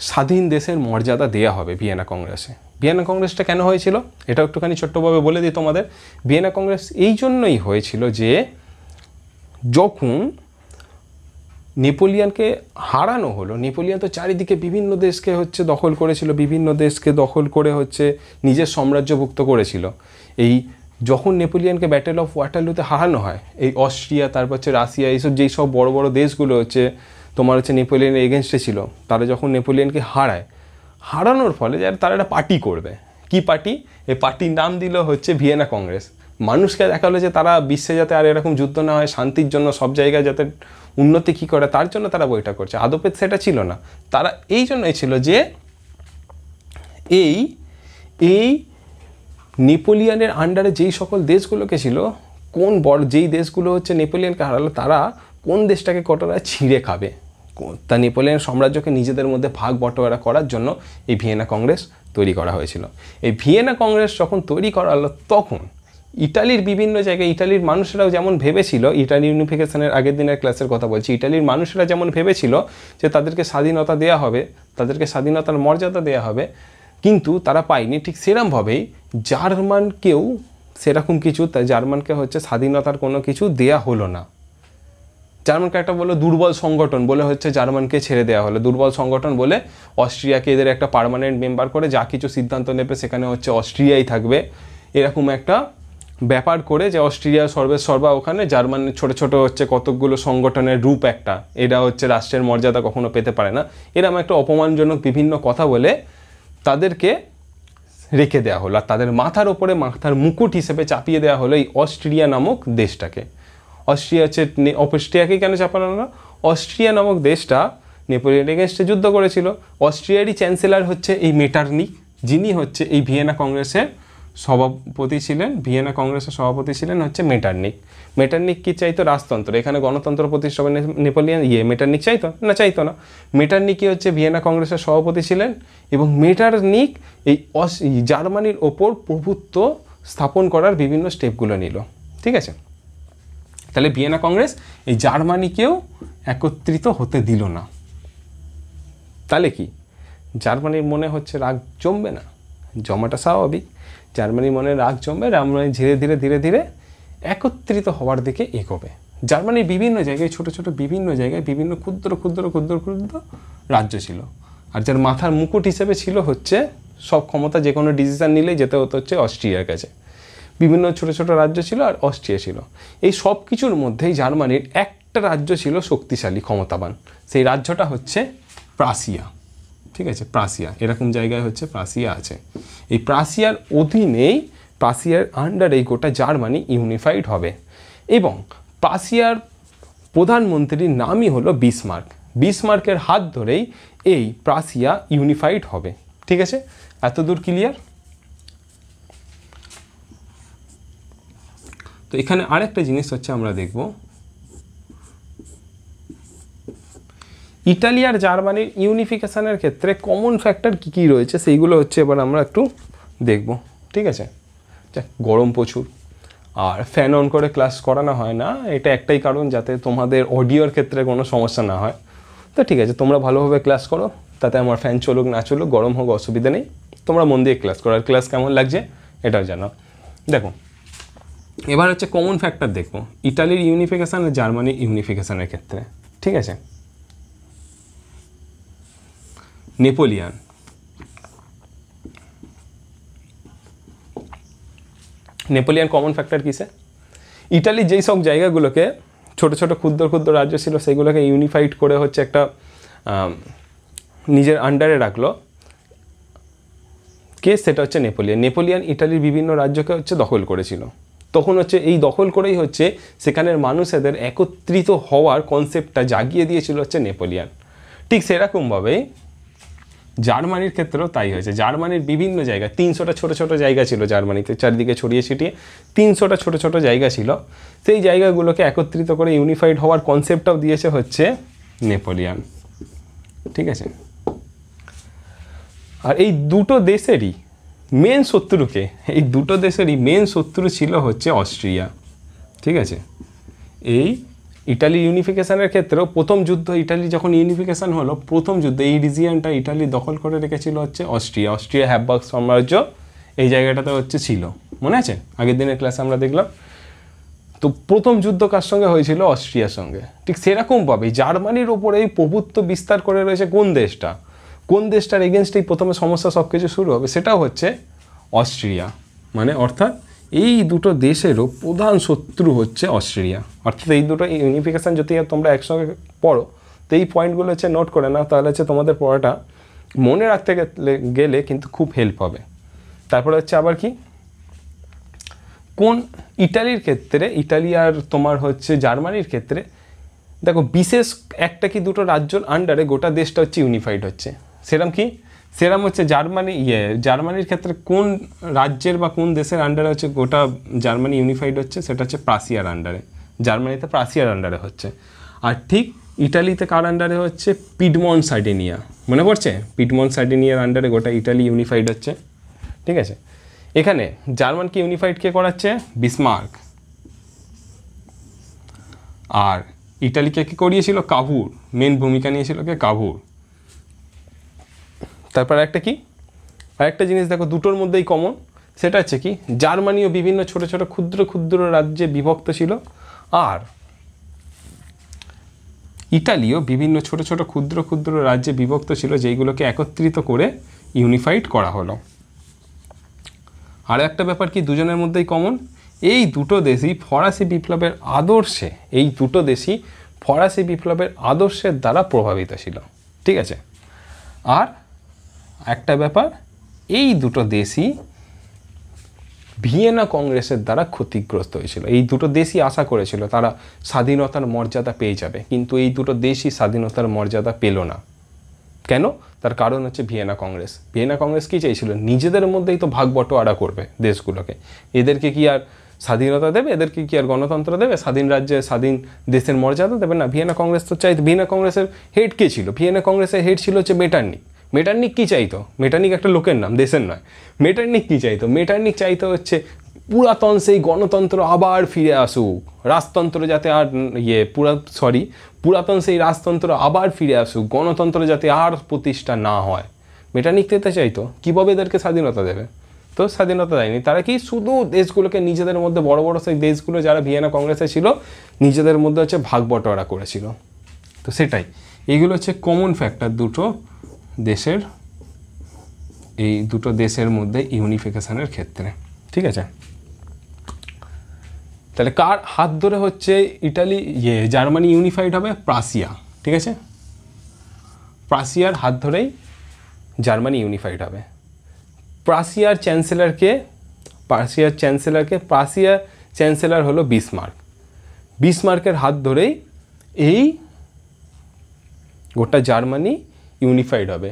স্বাধীন দেশের মর্যাদা দেয়া হবে ভিয়েনা কংগ্রেসে। ভিয়েনা কংগ্রেসটা কেন হয়েছিল এটা একটুখানি ছোট্টভাবে বলে দিই তোমাদের। ভিয়েনা কংগ্রেস এই জন্যই হয়েছিল যে যখন নেপোলিয়নকে হারানো হলো, নেপোলিয়ন তো চারিদিকে বিভিন্ন দেশকে হচ্ছে দখল করেছিল, বিভিন্ন দেশকে দখল করে হচ্ছে নিজের সাম্রাজ্যভুক্ত করেছিল। এই যখন নেপোলিয়নকে ব্যাটেল অফ ওয়াটারলুতে হারানো হয়, এই অস্ট্রিয়া, তারপর হচ্ছে রাশিয়া, এইসব যেই সব বড় বড় দেশগুলো হচ্ছে তোমার হচ্ছে নেপোলিয়নের এগেনস্টে ছিল, তারা যখন নেপোলিয়নকে হারানোর ফলে যারা তারা একটা পার্টি করবে। কি পার্টি? এই পার্টির নাম দিল হচ্ছে ভিয়েনা কংগ্রেস। মানুষকে দেখালো যে তারা বিশ্বে যাতে আর এরকম যুদ্ধ না হয়, শান্তির জন্য, সব জায়গায় যাতে উন্নতি কী করে, তার জন্য তারা বইটা করছে। আদপে সেটা ছিল না, তারা এই জন্যই ছিল যে এই নেপোলিয়নের আন্ডারে যেই সকল দেশগুলোকে ছিল, যেই দেশগুলো হচ্ছে নেপোলিয়নকে হারালো, তারা কোন দেশটাকে কতটা ছিঁড়ে খাবে, তা নেপোলিয়ন সাম্রাজ্যকে নিজেদের মধ্যে ভাগ বটোয়ারা করার জন্য এই ভিয়েনা কংগ্রেস তৈরি করা হয়েছিল। এই ভিয়েনা কংগ্রেস যখন তৈরি করা হলো, তখন ইটালির বিভিন্ন জায়গায় ইটালির মানুষেরাও যেমন ভেবেছিল, ইটালি ইউনিফিকেশনের আগের দিনের ক্লাসের কথা বলছি, ইটালির মানুষেরা যেমন ভেবেছিল যে তাদেরকে স্বাধীনতা দেওয়া হবে, তাদেরকে স্বাধীনতার মর্যাদা দেওয়া হবে, কিন্তু তারা পায়নি। ঠিক সেরকমভাবেই জার্মানকেও সেরকম কিছু, জার্মানকে হচ্ছে স্বাধীনতার কোনো কিছু দেয়া হলো না। জার্মানকে একটা বলে দুর্বল সংগঠন বলে হচ্ছে জার্মানকে ছেড়ে দেওয়া হলো। দুর্বল সংগঠন বলে অস্ট্রিয়াকে এদের একটা পার্মানেন্ট মেম্বার করে যা কিছু সিদ্ধান্ত নেবে সেখানে হচ্ছে অস্ট্রিয়াই থাকবে, এরকম একটা ব্যাপার করে, যে অস্ট্রিয়া সর্বা ওখানে, জার্মানির ছোট ছোট হচ্ছে কতকগুলো সংগঠনের রূপ একটা, এরা হচ্ছে রাষ্ট্রের মর্যাদা কখনো পেতে পারে না, এরকম একটা অপমানজনক বিভিন্ন কথা বলে তাদেরকে রেখে দেওয়া হলো। আর তাদের মাথার ওপরে মাথার মুকুট হিসেবে চাপিয়ে দেওয়া হলো এই অস্ট্রিয়া নামক দেশটাকে। অস্ট্রিয়াকে কেন চাপানো না? অস্ট্রিয়া নামক দেশটা নেপোলিয়নের এগেনস্টে যুদ্ধ করেছিল। অস্ট্রিয়ারই চ্যান্সেলর হচ্ছে এই মেটারনিক, যিনি হচ্ছে এই ভিয়েনা কংগ্রেসের সভাপতি ছিলেন। ভিয়েনা কংগ্রেসের সভাপতি ছিলেন হচ্ছে মেটারনিক। মেটারনিক কি চাইতো? রাজতন্ত্র। এখানে গণতন্ত্র প্রতিষ্ঠা নেপোলিয়ন মেটারনিক চাইতো না? চাইতো না। মেটারনিকই হচ্ছে ভিয়েনা কংগ্রেসের সভাপতি ছিলেন, এবং মেটারনিক এই জার্মানির ওপর প্রভুত্ব স্থাপন করার বিভিন্ন স্টেপগুলো নিল। ঠিক আছে, তাহলে ভিয়েনা কংগ্রেস এই জার্মানিকেও একত্রিত হতে দিল না। তাহলে কি জার্মানির মনে হচ্ছে রাগ জমবে না? জমাটা স্বাভাবিক। জার্মানির মনে রাগ জমবে, জার্মানি ধীরে ধীরে ধীরে ধীরে একত্রিত হওয়ার দিকে এগোবে। জার্মানির বিভিন্ন জায়গায় ছোট ছোট বিভিন্ন জায়গায় বিভিন্ন ক্ষুদ্র ক্ষুদ্র ক্ষুদ্র ক্ষুদ্র রাজ্য ছিল, আর যার মাথার মুকুট হিসেবে ছিল হচ্ছে সব ক্ষমতা, যে কোনো ডিসিশন নিলেই যেতে হতো হচ্ছে অস্ট্রিয়ার কাছে। বিভিন্ন ছোট ছোট রাজ্য ছিল আর অস্ট্রিয়া ছিল। এই সব কিছুর মধ্যেই জার্মানির একটা রাজ্য ছিল শক্তিশালী, ক্ষমতাবান। সেই রাজ্যটা হচ্ছে প্রাসিয়া। ঠিক আছে, প্রাসিয়া, এরকম জায়গায় হচ্ছে প্রাসিয়া আছে। এই প্রাসিয়ার অধীনেই, প্রাসিয়ার আন্ডারেই গোটা জার্মানি ইউনিফাইড হবে, এবং প্রাসিয়ার প্রধানমন্ত্রীর নামই হলো বিসমার্ক। বিসমার্কের হাত ধরেই এই প্রাসিয়া ইউনিফাইড হবে। ঠিক আছে, এতদূর ক্লিয়ার? তো এখানে আরেকটা জিনিস হচ্ছে আমরা দেখব, ইটালি আর জার্মানির ইউনিফিকেশনের ক্ষেত্রে কমন ফ্যাক্টর কী কী রয়েছে সেইগুলো হচ্ছে এবার আমরা একটু দেখব। ঠিক আছে, গরম প্রচুর, আর ফ্যান অন করে ক্লাস করানো হয় না, এটা একটাই কারণ যাতে তোমাদের অডিওর ক্ষেত্রে কোনো সমস্যা না হয়। তো ঠিক আছে, তোমরা ভালোভাবে ক্লাস করো, তাতে আমার ফ্যান চলুক না চলুক, গরম হোক, অসুবিধা নেই, তোমরা মন দিয়ে ক্লাস করো। আর ক্লাস কেমন লাগছে এটাও জানো। দেখো, এবার হচ্ছে কমন ফ্যাক্টর দেখবো ইটালির ইউনিফিকেশান আর জার্মানির ইউনিফিকেশানের ক্ষেত্রে। ঠিক আছে, নেপোলিয়ন, নেপোলিয়ন কমন ফ্যাক্টর কিসে? ইটালির যেই সব জায়গাগুলোকে ছোট ছোট ক্ষুদ্র ক্ষুদ্র রাজ্য ছিল সেগুলোকে ইউনিফাইড করে হচ্ছে একটা নিজের আন্ডারে রাখলো কে? সেটা হচ্ছে নেপোলিয়ন। নেপোলিয়ন ইটালির বিভিন্ন রাজ্যকে হচ্ছে দখল করেছিল। তখন হচ্ছে এই দখল করেই হচ্ছে সেখানের মানুষেদের একত্রিত হওয়ার কনসেপ্টটা জাগিয়ে দিয়েছিল হচ্ছে নেপোলিয়ান। ঠিক সেরকমভাবে জার্মানির ক্ষেত্রেও তাই হয়েছে। জার্মানির বিভিন্ন জায়গায় 300টা ছোটো ছোটো জায়গা ছিল জার্মানিতে, চারদিকে ছড়িয়ে ছিটিয়ে 300টা ছোটো ছোটো জায়গা ছিল। সেই জায়গাগুলোকে একত্রিত করে ইউনিফাইড হওয়ার কনসেপ্টটাও দিয়েছে হচ্ছে নেপোলিয়ান। ঠিক আছে, আর এই দুটো দেশেরই মেন শত্রুকে, এই দুটো দেশেরই মেন শত্রু ছিল হচ্ছে অস্ট্রিয়া। ঠিক আছে, এই ইটালি ইউনিফিকেশনের ক্ষেত্রেও প্রথম যুদ্ধ, ইটালি যখন ইউনিফিকেশন হলো, প্রথম যুদ্ধ এই রিজিয়নটা ইটালি দখল করে রেখেছিল হচ্ছে অস্ট্রিয়া। অস্ট্রিয়া হ্যাবসবার্গ সাম্রাজ্য এই জায়গাটাতে হচ্ছে ছিল, মনে আছে আগের দিনের ক্লাসে আমরা দেখলাম। তো প্রথম যুদ্ধ কার সঙ্গে হয়েছিল? অস্ট্রিয়ার সঙ্গে। ঠিক সেরকমভাবে জার্মানির ওপরে এই প্রভুত্ব বিস্তার করে রয়েছে কোন দেশটা, কোন দেশটার এগেনস্টেই প্রথমে সমস্যা সব কিছু শুরু হবে, সেটাও হচ্ছে অস্ট্রিয়া। মানে অর্থাৎ এই দুটো দেশেরও প্রধান শত্রু হচ্ছে অস্ট্রিয়া। অর্থাৎ এই দুটো ইউনিফিকেশান যদি তোমরা একসঙ্গে পড়ো, তো এই পয়েন্টগুলো হচ্ছে নোট করে নাও, তাহলে হচ্ছে তোমাদের পড়াটা মনে রাখতে গেলে কিন্তু খুব হেল্প হবে। তারপরে হচ্ছে আবার কি, কোন ইটালির ক্ষেত্রে, ইটালি আর তোমার হচ্ছে জার্মানির ক্ষেত্রে দেখো বিশেষ একটা কি দুটো রাজ্যর আন্ডারে গোটা দেশটা হচ্ছে ইউনিফাইড হচ্ছে। সেরকম কি, সেরকম হচ্ছে জার্মানির ক্ষেত্রে কোন রাজ্যের বা কোন দেশের আন্ডারে হচ্ছে গোটা জার্মানি ইউনিফাইড হচ্ছে? সেটা হচ্ছে প্রাসিয়ার আন্ডারে। জার্মানিতে প্রাসিয়ার আন্ডারে হচ্ছে। আর ঠিক ইটালিতে কার আন্ডারে হচ্ছে? Piedmont Sardinia. মনে পড়ছে? পিডমন্ট সার্ডিনিয়ার আন্ডারে গোটা ইটালি ইউনিফাইড হচ্ছে। ঠিক আছে, এখানে জার্মানকে ইউনিফাইড কে করাচ্ছে? বিসমার্ক। আর ইটালিকে কি করিয়েছিল? কাভুর। মেন ভূমিকা নিয়েছিল কে? কাভুর। তারপর একটা কি, আরেকটা জিনিস দেখো দুটোর মধ্যেই কমন, সেটা হচ্ছে কি, জার্মানিও বিভিন্ন ছোট ছোট ক্ষুদ্র ক্ষুদ্র রাজ্যে বিভক্ত ছিল, আর ইটালিও বিভিন্ন ছোট ছোট ক্ষুদ্র ক্ষুদ্র রাজ্যে বিভক্ত ছিল, যেইগুলোকে একত্রিত করে ইউনিফাইড করা হলো। আর একটা ব্যাপার কি দুজনের মধ্যেই কমন, এই দুটো দেশই ফরাসি বিপ্লবের আদর্শে, এই দুটো দেশই ফরাসি বিপ্লবের আদর্শের দ্বারা প্রভাবিত ছিল। ঠিক আছে, আর একটা ব্যাপার, এই দুটো দেশই ভিয়েনা কংগ্রেসের দ্বারা ক্ষতিগ্রস্ত হয়েছিল। এই দুটো দেশই আশা করেছিল তারা স্বাধীনতার মর্যাদা পেয়ে যাবে, কিন্তু এই দুটো দেশই স্বাধীনতার মর্যাদা পেল না। কেন? তার কারণ হচ্ছে ভিয়েনা কংগ্রেস। ভিয়েনা কংগ্রেস কী চাইছিল? নিজেদের মধ্যেই তো ভাগ বটোয়ারা করবে দেশগুলোকে, এদেরকে কি আর স্বাধীনতা দেবে? এদেরকে কি আর গণতন্ত্র দেবে? স্বাধীন রাজ্যে স্বাধীন দেশের মর্যাদা দেবে না? ভিয়েনা কংগ্রেস তো চাইতো। ভিয়েনা কংগ্রেসের হেড কে ছিল? ভিয়েনা কংগ্রেসের হেড ছিল হচ্ছে মেটারনিক। মেটারনিক কী চাইতো? মেটারনিক একটা লোকের নাম, দেশের নয়। মেটারনিক কী চাইতো? মেটারনিক চাইতো হচ্ছে পুরাতন সেই গণতন্ত্র আবার ফিরে আসুক, রাজতন্ত্র যাতে আর পুরাতন সেই রাজতন্ত্র আবার ফিরে আসুক, গণতন্ত্র যাতে আর প্রতিষ্ঠা না হয়। মেটারনিক দিতে চাইতো। কীভাবে এদেরকে স্বাধীনতা দেবে? তো স্বাধীনতা দেয়নি। তারা কি শুধু দেশগুলোকে নিজেদের মধ্যে, বড় বড় সেই দেশগুলো যারা ভিয়েনা কংগ্রেসে ছিল, নিজেদের মধ্যে হচ্ছে ভাগ বটোয়ারা করেছিল। তো সেটাই, এইগুলো হচ্ছে কমন ফ্যাক্টর দুটো দেশের, এই দুটো দেশের মধ্যে ইউনিফিকেশনের ক্ষেত্রে। ঠিক আছে, তাহলে কার হাত ধরে হচ্ছে জার্মানি ইউনিফাইড হবে? প্রাসিয়া। ঠিক আছে, প্রাসিয়ার হাত ধরেই জার্মানি ইউনিফাইড হবে। প্রাসিয়ার চ্যান্সেলর হলো বিসমার্ক। বিসমার্কের হাত ধরেই এই গোটা জার্মানি ইউনিফাইড হবে।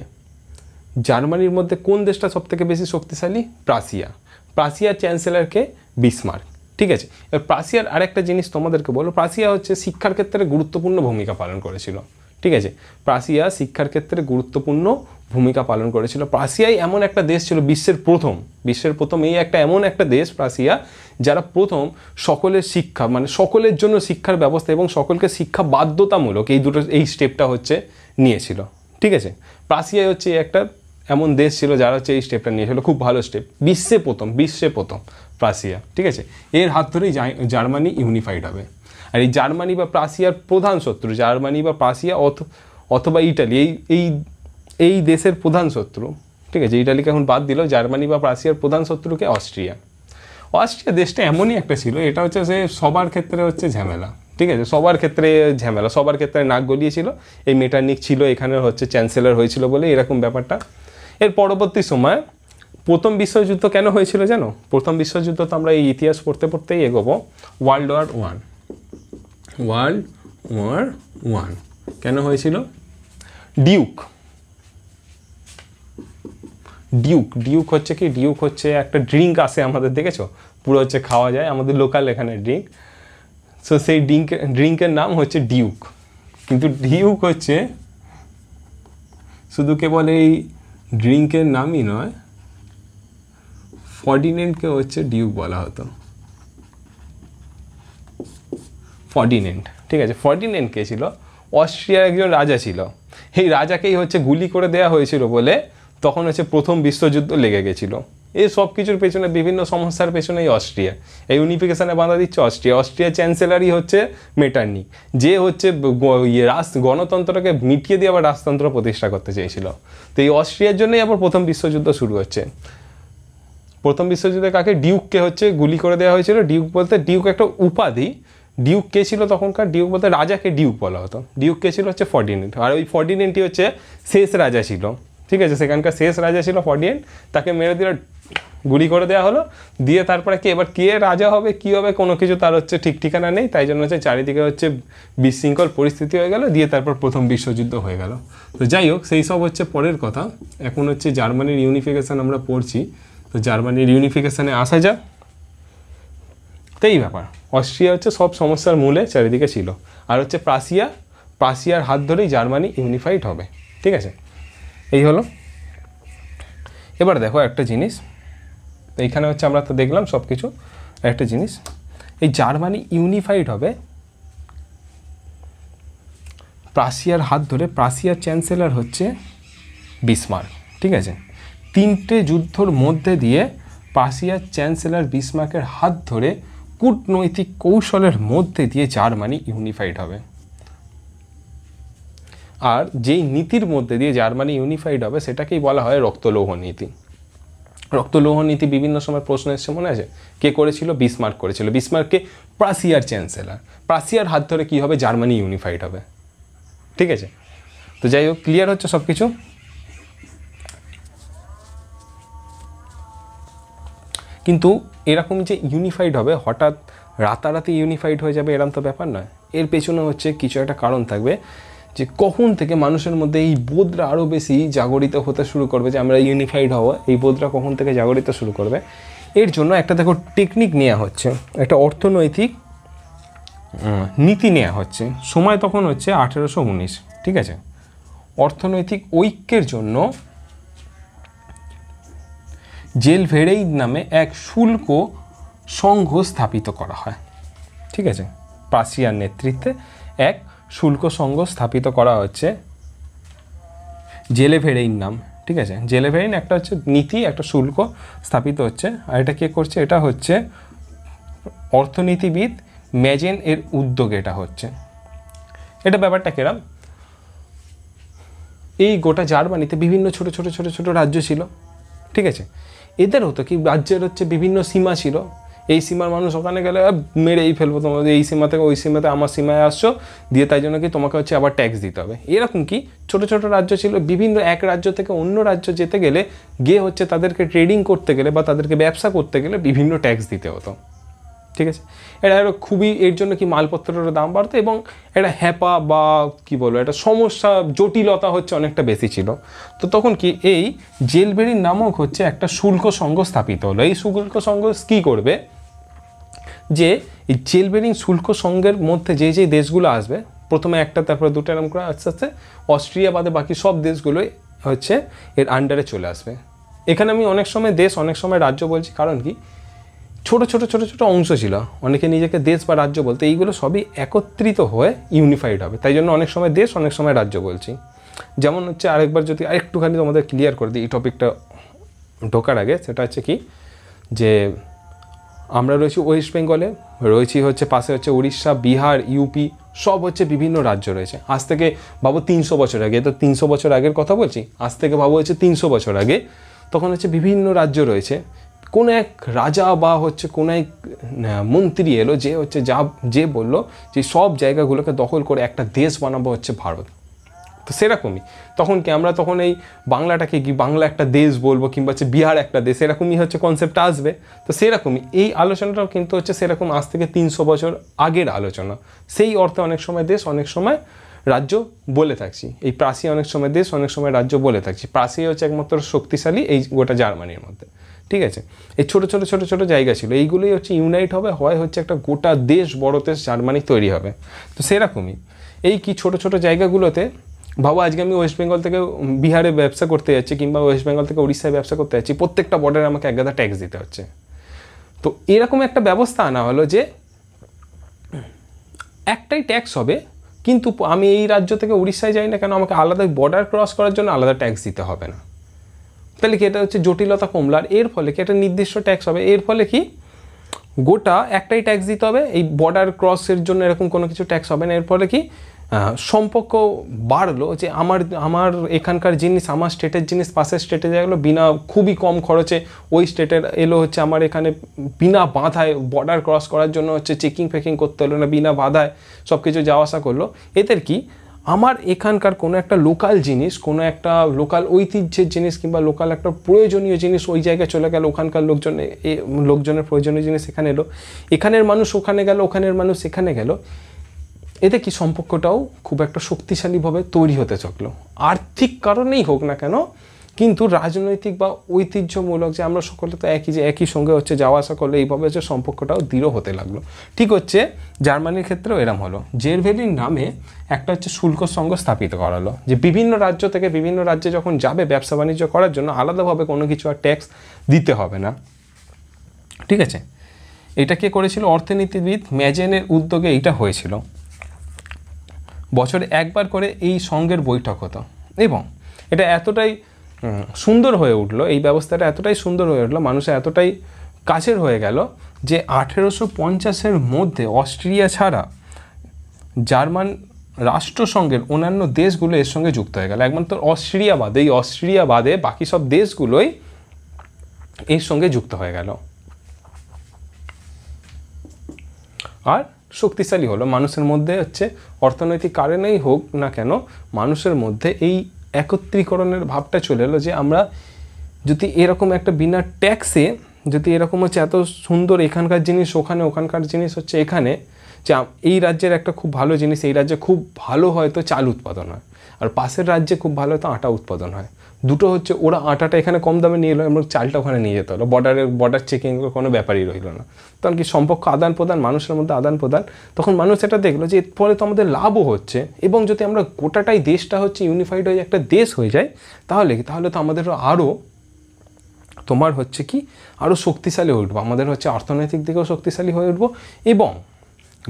জার্মানির মধ্যে কোন দেশটা সবথেকে বেশি শক্তিশালী? প্রাসিয়া। প্রাসিয়ার চ্যান্সেলরকে বিসমার্ক। ঠিক আছে, এবার প্রাসিয়ার আরেকটা জিনিস তোমাদেরকে বলো, প্রাসিয়া হচ্ছে শিক্ষার ক্ষেত্রে গুরুত্বপূর্ণ ভূমিকা পালন করেছিল। ঠিক আছে, প্রাসিয়া শিক্ষার ক্ষেত্রে গুরুত্বপূর্ণ ভূমিকা পালন করেছিল। প্রাসিয়াই এমন একটা দেশ ছিল, বিশ্বের প্রথম এই একটা এমন একটা দেশ প্রাসিয়া, যারা প্রথম সকলের শিক্ষা, মানে সকলের জন্য শিক্ষার ব্যবস্থা এবং সকলকে শিক্ষা বাধ্যতামূলক, এই স্টেপটা হচ্ছে নিয়েছিল। ঠিক আছে, প্রাসিয়াই হচ্ছে একটা এমন দেশ ছিল যারা হচ্ছে এই স্টেপটা নিয়েছিল। খুব ভালো স্টেপ, বিশ্বে প্রথম প্রাসিয়া। ঠিক আছে, এর হাত ধরেই জার্মানি ইউনিফাইড হবে। আর এই জার্মানি বা প্রাসিয়ার প্রধান শত্রু, জার্মানি বা প্রাসিয়া অথবা ইটালি, এই দেশের প্রধান শত্রু। ঠিক আছে, ইটালিকে এখন বাদ দিল, জার্মানি বা প্রাসিয়ার প্রধান শত্রুকে অস্ট্রিয়া। অস্ট্রিয়া দেশটা এমনই একটা ছিল, এটা হচ্ছে সে সবার ক্ষেত্রে হচ্ছে ঝামেলা। ঠিক আছে, সবার ক্ষেত্রে নাক গলিয়েছিল। এই মেটারনিক ছিল, এখানে হচ্ছে চ্যান্সেলর হয়েছিল বলে এরকম ব্যাপারটা। এর পরবর্তী সময় প্রথম বিশ্বযুদ্ধ কেন হয়েছিল জানো? প্রথম বিশ্বযুদ্ধ তো আমরা এই ইতিহাস পড়তে পড়তেই এগোবো। ওয়ার্ল্ড ওয়ার 1 কেন হয়েছিল? ডিউক হচ্ছে কি? ডিউক হচ্ছে একটা ড্রিঙ্ক আসে আমাদের, দেখেছো? পুরো হচ্ছে খাওয়া যায়, আমাদের লোকাল এখানে ড্রিঙ্ক। সো সেই ড্রিঙ্কের নাম হচ্ছে ডিউক। কিন্তু ডিউক হচ্ছে শুধু কেবল এই ড্রিঙ্কের নামই নয়, ফার্ডিন্যান্ডকে হচ্ছে ডিউক বলা হতো। ফার্ডিন্যান্ড, ঠিক আছে? ফার্ডিন্যান্ড কে ছিল? অস্ট্রিয়ার একজন রাজা ছিল। এই রাজাকেই হচ্ছে গুলি করে দেওয়া হয়েছিল বলে তখন হচ্ছে প্রথম বিশ্বযুদ্ধ লেগে গেছিল। এই সব কিছুর পেছনে, বিভিন্ন সমস্যার পেছনেই অস্ট্রিয়া। এই ইউনিফিকেশনে বাধা দিচ্ছে অস্ট্রিয়ার চ্যান্সেলারই হচ্ছে মেটারনিক, যে হচ্ছে গণতন্ত্রকে মিটিয়ে দিয়ে আবার রাজতন্ত্র প্রতিষ্ঠা করতে চেয়েছিল। তো এই অস্ট্রিয়ার জন্যই আবার প্রথম বিশ্বযুদ্ধ শুরু হচ্ছে। প্রথম বিশ্বযুদ্ধে কাকে? ডিউককে হচ্ছে গুলি করে দেওয়া হয়েছিল। ডিউক বলতে, ডিউক একটা উপাধি। ডিউক কে ছিল তখনকার? ডিউক বলতে রাজাকে ডিউক বলা হতো। ডিউক কে ছিল? হচ্ছে ফার্ডিন্যান্ড। আর ওই ফার্ডিন্যান্ডই হচ্ছে শেষ রাজা ছিল, ঠিক আছে? সেখানকার শেষ রাজা ছিল ফার্ডিন্যান্ড। তাকে মেরে দিল, গুলি করে দেওয়া হলো। দিয়ে তারপরে এবার কে রাজা হবে, কী হবে, কোনো কিছু তার হচ্ছে ঠিক ঠিকানা নেই। তাই জন্য হচ্ছে চারিদিকে হচ্ছে বিশৃঙ্খল পরিস্থিতি হয়ে গেল। দিয়ে তারপর প্রথম বিশ্বযুদ্ধ হয়ে গেল। তো যাই হোক, সেই সব হচ্ছে পরের কথা। এখন হচ্ছে জার্মানির ইউনিফিকেশন আমরা পড়ছি। তো জার্মানির ইউনিফিকেশনে আসা যাক। তো এই ব্যাপার, অস্ট্রিয়া হচ্ছে সব সমস্যার মূলে চারিদিকে ছিল। আর হচ্ছে প্রাশিয়ার হাত ধরেই জার্মানি ইউনিফাইড হবে, ঠিক আছে? এই হলো। এবার দেখো একটা জিনিস, এইখানে হচ্ছে আমরা তো দেখলাম সব কিছু। একটা জিনিস, এই জার্মানি ইউনিফাইড হবে প্রাশিয়ার হাত ধরে। প্রাশিয়ার চ্যান্সেলর হচ্ছে বিসমার্ক, ঠিক আছে? 3টে যুদ্ধর মধ্যে দিয়ে প্রাশিয়ার চ্যান্সেলর বিসমার্কের হাত ধরে কূটনৈতিক কৌশলের মধ্যে দিয়ে জার্মানি ইউনিফাইড হবে। আর যেই নীতির মধ্যে দিয়ে জার্মানি ইউনিফাইড হবে সেটাকেই বলা হয় রক্তলৌহ নীতি। রক্তলৌহ নীতি বিভিন্ন সময় প্রশ্ন এসছে, মনে আছে? কে করেছিল? বিসমার্ক করেছিল। বিসমার্ককে প্রাশিয়ার চ্যান্সেলর। প্রাশিয়ার হাত ধরে কী হবে? জার্মানি ইউনিফাইড হবে, ঠিক আছে? তো যাই হোক, ক্লিয়ার হচ্ছে সব কিছু। কিন্তু এরকম যে ইউনিফাইড হবে, হঠাৎ রাতারাতি ইউনিফাইড হয়ে যাবে এরকম তো ব্যাপার নয়। এর পেছনে হচ্ছে কিছু একটা কারণ থাকবে, যে কখন থেকে মানুষের মধ্যে এই বোধটা আরও বেশি জাগরিত হতে শুরু করবে যে আমরা ইউনিফাইড হব। এই বোধটা কখন থেকে জাগরিত শুরু করবে? এর জন্য একটা দেখো টেকনিক নেওয়া হচ্ছে, একটা অর্থনৈতিক নীতি নেওয়া হচ্ছে। সময় তখন হচ্ছে 1819, ঠিক আছে? অর্থনৈতিক ঐক্যের জন্য জেলভেরেইন নামে এক শুল্ক সংঘ স্থাপিত করা হয়, ঠিক আছে? প্রাশিয়ার নেতৃত্বে এক শুল্ক সংঘ স্থাপিত করা হচ্ছে, জেলেভেরেইন নাম, ঠিক আছে? জেলেভেরেইন একটা হচ্ছে নীতি, একটা শুল্ক স্থাপিত হচ্ছে। আর এটা কে করছে? এটা হচ্ছে অর্থনীতিবিদ ম্যাজেন এর উদ্যোগে এটা হচ্ছে। এটা ব্যাপারটা কেরাম, এই গোটা জার্মানিতে বিভিন্ন ছোট ছোট ছোট ছোট রাজ্য ছিল, ঠিক আছে? এদের হতো কি, রাজ্যের হচ্ছে বিভিন্ন সীমা ছিল। এই সীমার মানুষ ওখানে গেলে মেরেই ফেলবো তোমাদের, এই সীমা থেকে ওই সীমাতে আমার সীমায় আসছো, দিয়ে তাই জন্য কি তোমাকে হচ্ছে আবার ট্যাক্স দিতে হবে। এরকম কি ছোট ছোট রাজ্য ছিল। বিভিন্ন এক রাজ্য থেকে অন্য রাজ্য যেতে গেলে গিয়ে হচ্ছে তাদেরকে ট্রেডিং করতে গেলে বা তাদেরকে ব্যবসা করতে গেলে বিভিন্ন ট্যাক্স দিতে হতো, ঠিক আছে? এটা খুবই, এর জন্য কি মালপত্রেরও দাম বাড়তো এবং একটা হ্যাপা বা কি বলবো, একটা সমস্যা, জটিলতা হচ্ছে অনেকটা বেশি ছিল। তো তখন কি এই জেলভেরিন নামক হচ্ছে একটা শুল্ক সংঘ স্থাপিত হলো। এই শুল্ক সংঘ কী করবে, যে এই জেলভেরিন শুল্ক সংঘের মধ্যে যে যে দেশগুলো আসবে, প্রথমে একটা তারপরে দুটো এরকম করে আস্তে আস্তে অস্ট্রিয়া বাদে বাকি সব দেশগুলোই হচ্ছে এর আন্ডারে চলে আসবে। এখানে আমি অনেক সময় দেশ অনেক সময় রাজ্য বলছি, কারণ কি ছোট ছোট ছোট ছোট অংশ ছিল, অনেকে নিজেকে দেশ বা রাজ্য বলতে, এইগুলো সবই একত্রিত হয়ে ইউনিফাইড হবে। তাই জন্য অনেক সময় দেশ অনেক সময় রাজ্য বলছি। যেমন হচ্ছে আরেকবার যদি আরেকটুখানি তোমাদের ক্লিয়ার করে দিই এই টপিকটা ঢোকার আগে, সেটা হচ্ছে কি, যে আমরা রয়েছি ওয়েস্ট বেঙ্গলে, রয়েছি হচ্ছে পাশে হচ্ছে উড়িষ্যা, বিহার, ইউপি, সব হচ্ছে বিভিন্ন রাজ্য রয়েছে। আজ থেকে ভাবো 300 বছর আগে, তো 300 বছর আগের কথা বলছি, আজ থেকে ভাবো হচ্ছে 300 বছর আগে, তখন হচ্ছে বিভিন্ন রাজ্য রয়েছে। কোন এক রাজা বা হচ্ছে কোন এক মন্ত্রী এলো, যে হচ্ছে যে বললো যে সব জায়গাগুলোকে দখল করে একটা দেশ বানাবো হচ্ছে ভারত। তো সেরকমই তখন কি আমরা তখন এই বাংলাটাকে কি বাংলা একটা দেশ বলবো কিংবা হচ্ছে বিহার একটা দেশ, এরকমই হচ্ছে কনসেপ্টটা আসবে। তো সেরকমই এই আলোচনাটাও কিন্তু হচ্ছে সেরকম আজ থেকে 300 বছর আগের আলোচনা। সেই অর্থে অনেক সময় দেশ অনেক সময় রাজ্য বলে থাকছি। এই প্রাচী অনেক সময় দেশ অনেক সময় রাজ্য বলে থাকছি। প্রাচী হচ্ছে একমাত্র শক্তিশালী এই গোটা জার্মানির মধ্যে, ঠিক আছে। এই ছোটো ছোটো ছোটো ছোটো জায়গা ছিল, এইগুলোই হচ্ছে ইউনাইট হবে, হয় হচ্ছে একটা গোটা দেশ বড় দেশ জার্মানি তৈরি হবে। তো সেরকমই এই কি ছোটো ছোটো জায়গাগুলোতে ভাবো আজকে আমি ওয়েস্ট বেঙ্গল থেকে বিহারে ব্যবসা করতে যাচ্ছি কিংবা ওয়েস্ট বেঙ্গল থেকে উড়িষ্যায় ব্যবসা করতে যাচ্ছি, প্রত্যেকটা বর্ডারে আমাকে এক গাদা ট্যাক্স দিতে হচ্ছে। তো এরকম একটা ব্যবস্থা আনা হলো যে একটাই ট্যাক্স হবে, কিন্তু আমি এই রাজ্য থেকে উড়িষ্যায় যাই না কেন আমাকে আলাদা বর্ডার ক্রস করার জন্য আলাদা ট্যাক্স দিতে হবে না। তাহলে কি এটা হচ্ছে জটিলতা কমলো। আর এর ফলে কি একটা নির্দিষ্ট ট্যাক্স হবে, এর ফলে কি গোটা একটাই ট্যাক্স দিতে হবে, এই বর্ডার ক্রসের জন্য এরকম কোনো কিছু ট্যাক্স হবে না। এর ফলে কি সম্পর্ক বাড়লো যে আমার এখানকার জিনিস আমার স্টেটের জিনিস পাশের স্টেটে গেলো বিনা খুবই কম খরচে, ওই স্টেটের এলো হচ্ছে আমার এখানে বিনা বাধায় বর্ডার ক্রস করার জন্য হচ্ছে চেকিং ফেকিং করতে হলো না, বিনা বাধায় সব কিছু যাওয়া আসা করলো। এদের কি আমার এখানকার কোনো একটা লোকাল জিনিস, কোনো একটা লোকাল ঐতিহ্যের জিনিস কিংবা লোকাল একটা প্রয়োজনীয় জিনিস ওই জায়গায় চলে গেল, ওখানকার লোকজনের প্রয়োজনীয় জিনিস এখানে এলো, এখানের মানুষ ওখানে গেল, ওখানের মানুষ এখানে গেল। এতে কি সম্পর্কটাও খুব একটা শক্তিশালীভাবে তৈরি হতে থাকলো। আর্থিক কারণেই হোক না কেন, কিন্তু রাজনৈতিক বা ঐতিহ্যমূলক যে আমরা সকলে তো একই সঙ্গে হচ্ছে যাওয়া আসা করলে এইভাবে হচ্ছে সম্পর্কটাও দৃঢ় হতে লাগলো। ঠিক হচ্ছে জার্মানির ক্ষেত্রেও এরম হলো। জেরভেলির নামে একটা হচ্ছে শুল্ক সংঘ স্থাপিত করালো, যে বিভিন্ন রাজ্য থেকে বিভিন্ন রাজ্যে যখন যাবে ব্যবসা বাণিজ্য করার জন্য আলাদাভাবে কোনো কিছু আর ট্যাক্স দিতে হবে না, ঠিক আছে। এটা কে করেছিল? অর্থনীতিবিদ ম্যাজেনের উদ্যোগে এইটা হয়েছিল। বছরে একবার করে এই সংঘের বৈঠক হতো এবং এটা এতটাই সুন্দর হয়ে উঠলো, এই ব্যবস্থাটা এতটাই সুন্দর হয়ে উঠলো, মানুষের এতটাই কাছের হয়ে গেল যে 1850-এর মধ্যে অস্ট্রিয়া ছাড়া জার্মান রাষ্ট্রসংঘের অন্যান্য দেশগুলো এর সঙ্গে যুক্ত হয়ে গেল। একমাত্র অস্ট্রিয়া বাদে, এই অস্ট্রিয়া বাদে বাকি সব দেশগুলোই এর সঙ্গে যুক্ত হয়ে গেল আর শক্তিশালী হলো। মানুষের মধ্যে হচ্ছে অর্থনৈতিক কারণেই হোক না কেন মানুষের মধ্যে এই একত্রীকরণের ভাবটা চলে এলো যে আমরা যদি এরকম একটা বিনা ট্যাক্সে যদি এরকম হচ্ছে এত সুন্দর এখানকার জিনিস ওখানে, ওখানকার জিনিস হচ্ছে এখানে, যে এই রাজ্যের একটা খুব ভালো জিনিস এই রাজ্যে খুব ভালো হয়তো চাল উৎপাদন হয়, আর পাশের রাজ্যে খুব ভালো হয়তো আটা উৎপাদন হয়। দুটো হচ্ছে ওরা আটাটা এখানে কম দামে নিয়ে এলো এবং চালটা ওখানে নিয়ে যেতে হলো, বর্ডার চেকিং কোনো ব্যাপারই রইল না। তখন কি সম্পর্ক আদান প্রদান, মানুষের মধ্যে আদান প্রদান, তখন মানুষ এটা দেখলো যে এর ফলে তো আমাদের লাভও হচ্ছে, এবং যদি আমরা গোটাটাই দেশটা হচ্ছে ইউনিফাইড হয়ে একটা দেশ হয়ে যায় তাহলে তো আমাদেরও আরও তোমার হচ্ছে কি আরও শক্তিশালী হয়ে উঠবো, আমাদের হচ্ছে অর্থনৈতিক দিকেও শক্তিশালী হয়ে উঠবো এবং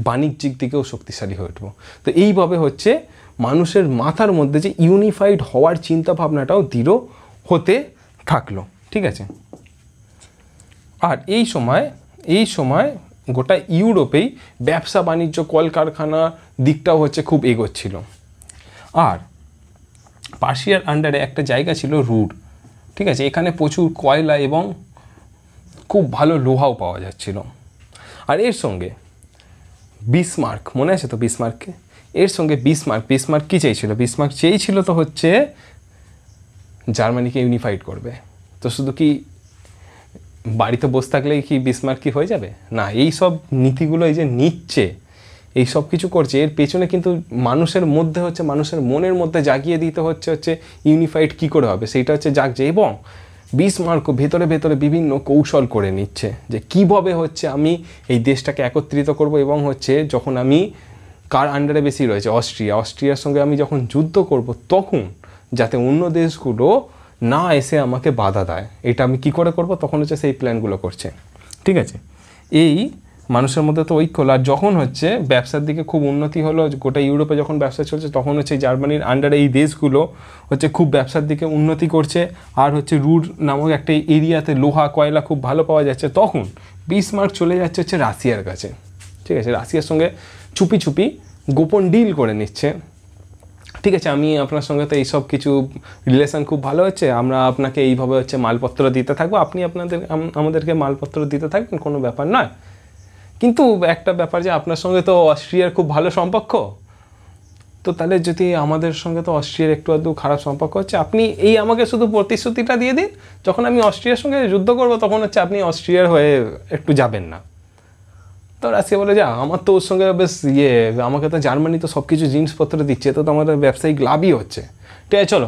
বাণিজ্যিক দিকেও শক্তিশালী হয়ে উঠবো। তো এইভাবে হচ্ছে মানুষের মাথার মধ্যে যে ইউনিফাইড হওয়ার চিন্তা ভাবনাটাও দৃঢ় হতে থাকলো, ঠিক আছে। আর এই সময় গোটা ইউরোপেই ব্যবসা বাণিজ্য কলকারখানা দিকটাও হচ্ছে খুব এগোচ্ছিল। আর পার্সিয়ার আন্ডারে একটা জায়গা ছিল রুর, ঠিক আছে, এখানে প্রচুর কয়লা এবং খুব ভালো লোহাও পাওয়া যাচ্ছিল। আর এর সঙ্গে বিসমার্ক, মনে আছে তো বিসমার্ককে, এর সঙ্গে বিসমার্ক কী চেয়েছিল? বিসমার্ক চেয়েছিল তো হচ্ছে জার্মানিকে ইউনিফাইড করবে। তো শুধু কি বাড়িতে বসে থাকলেই কি বিসমার্ক কি হয়ে যাবে? না, এই সব নীতিগুলো এই যে নিচ্ছে, এই সব কিছু করছে, এর পেছনে কিন্তু মানুষের মধ্যে হচ্ছে মানুষের মনের মধ্যে জাগিয়ে দিতে হচ্ছে ইউনিফাইড কী করে হবে সেইটা হচ্ছে জাগছে। এবং বিসমার্ক ভেতরে ভেতরে বিভিন্ন কৌশল করে নিচ্ছে যে কীভাবে হচ্ছে আমি এই দেশটাকে একত্রিত করব এবং হচ্ছে যখন আমি কার আন্ডারে বেশি রয়েছে অস্ট্রিয়ার সঙ্গে আমি যখন যুদ্ধ করব তখন যাতে অন্য দেশগুলো না এসে আমাকে বাধা দেয়, এটা আমি কি করে করব, তখন হচ্ছে সেই প্ল্যানগুলো করছে, ঠিক আছে। এই মানুষের মধ্যে তো ঐক্য। আর যখন হচ্ছে ব্যবসার দিকে খুব উন্নতি হলো, গোটা ইউরোপে যখন ব্যবসা চলছে তখন হচ্ছে জার্মানির আন্ডারে এই দেশগুলো হচ্ছে খুব ব্যবসার দিকে উন্নতি করছে। আর হচ্ছে রুর নামক একটা এরিয়াতে লোহা কয়লা খুব ভালো পাওয়া যাচ্ছে। তখন বিসমার্ক চলে যাচ্ছে হচ্ছে রাশিয়ার কাছে, ঠিক আছে, রাশিয়ার সঙ্গে চুপি চুপি গোপন ডিল করে নিচ্ছে, ঠিক আছে, আমি আপনার সঙ্গে তো এইসব কিছু রিলেশান খুব ভালো হচ্ছে, আমরা আপনাকে এইভাবে হচ্ছে মালপত্র দিতে থাকবো, আপনি আমাদেরকে মালপত্র দিতে থাকবেন, কোনো ব্যাপার নয়। কিন্তু একটা ব্যাপার যে আপনার সঙ্গে তো অস্ট্রিয়ার খুব ভালো সম্পর্ক, তো তো তাহলে যদি আমাদের সঙ্গে তো অস্ট্রিয়ার একটু আধটু খারাপ সম্পর্ক হচ্ছে, আপনি এই আমাকে শুধু প্রতিশ্রুতিটা দিয়ে দিন, যখন আমি অস্ট্রিয়ার সঙ্গে যুদ্ধ করবো তখন হচ্ছে আপনি অস্ট্রিয়ার হয়ে একটু যাবেন না। তো রাশিয়া বলে যে আমার তো ওর সঙ্গে বেশ আমাকে তো জার্মানি তো সব কিছু জিনিসপত্র দিচ্ছে, তো আমাদের ব্যবসায়িক লাভই হচ্ছে, ঠিক আছে চলো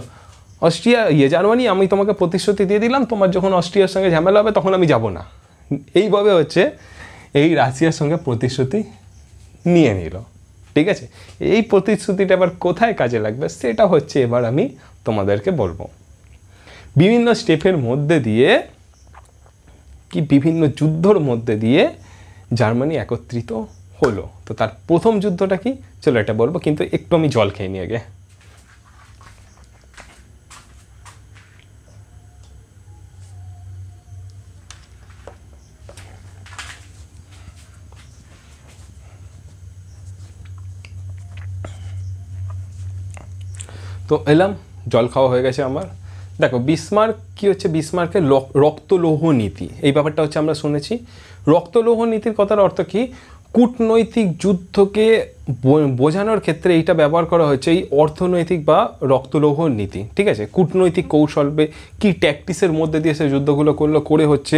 অস্ট্রিয়া জার্মানি আমি তোমাকে প্রতিশ্রুতি দিয়ে দিলাম, তোমার যখন অস্ট্রিয়ার সঙ্গে ঝামেলা হবে তখন আমি যাব না। এইভাবে হচ্ছে এই রাশিয়ার সঙ্গে প্রতিশ্রুতি নিয়ে নিল, ঠিক আছে। এই প্রতিশ্রুতিটা এবার কোথায় কাজে লাগবে সেটা হচ্ছে এবার আমি তোমাদেরকে বলবো। বিভিন্ন স্টেপের মধ্যে দিয়ে কি বিভিন্ন যুদ্ধর মধ্যে দিয়ে জার্মানি একত্রিত হলো। তো তার প্রথম যুদ্ধটা কি চলো এটা বলবো, কিন্তু একটু আমি জল খেয়ে নিয়ে আগে। তো এলাম, জল খাওয়া হয়ে গেছে আমার। দেখো বিসমার্ক কি হচ্ছে, বিসমার্কের রক্তলৌহ নীতি, এই ব্যাপারটা হচ্ছে আমরা শুনেছি। রক্তলৌহ নীতির কথার অর্থ কি, কূটনৈতিক যুদ্ধকে বোঝানোর ক্ষেত্রে এইটা ব্যবহার করা হচ্ছে, এই অর্থনৈতিক বা রক্তলৌহ নীতি, ঠিক আছে। কূটনৈতিক কৌশলে কি ট্যাকটিসের মধ্যে দিয়ে সে যুদ্ধগুলো করলো, করে হচ্ছে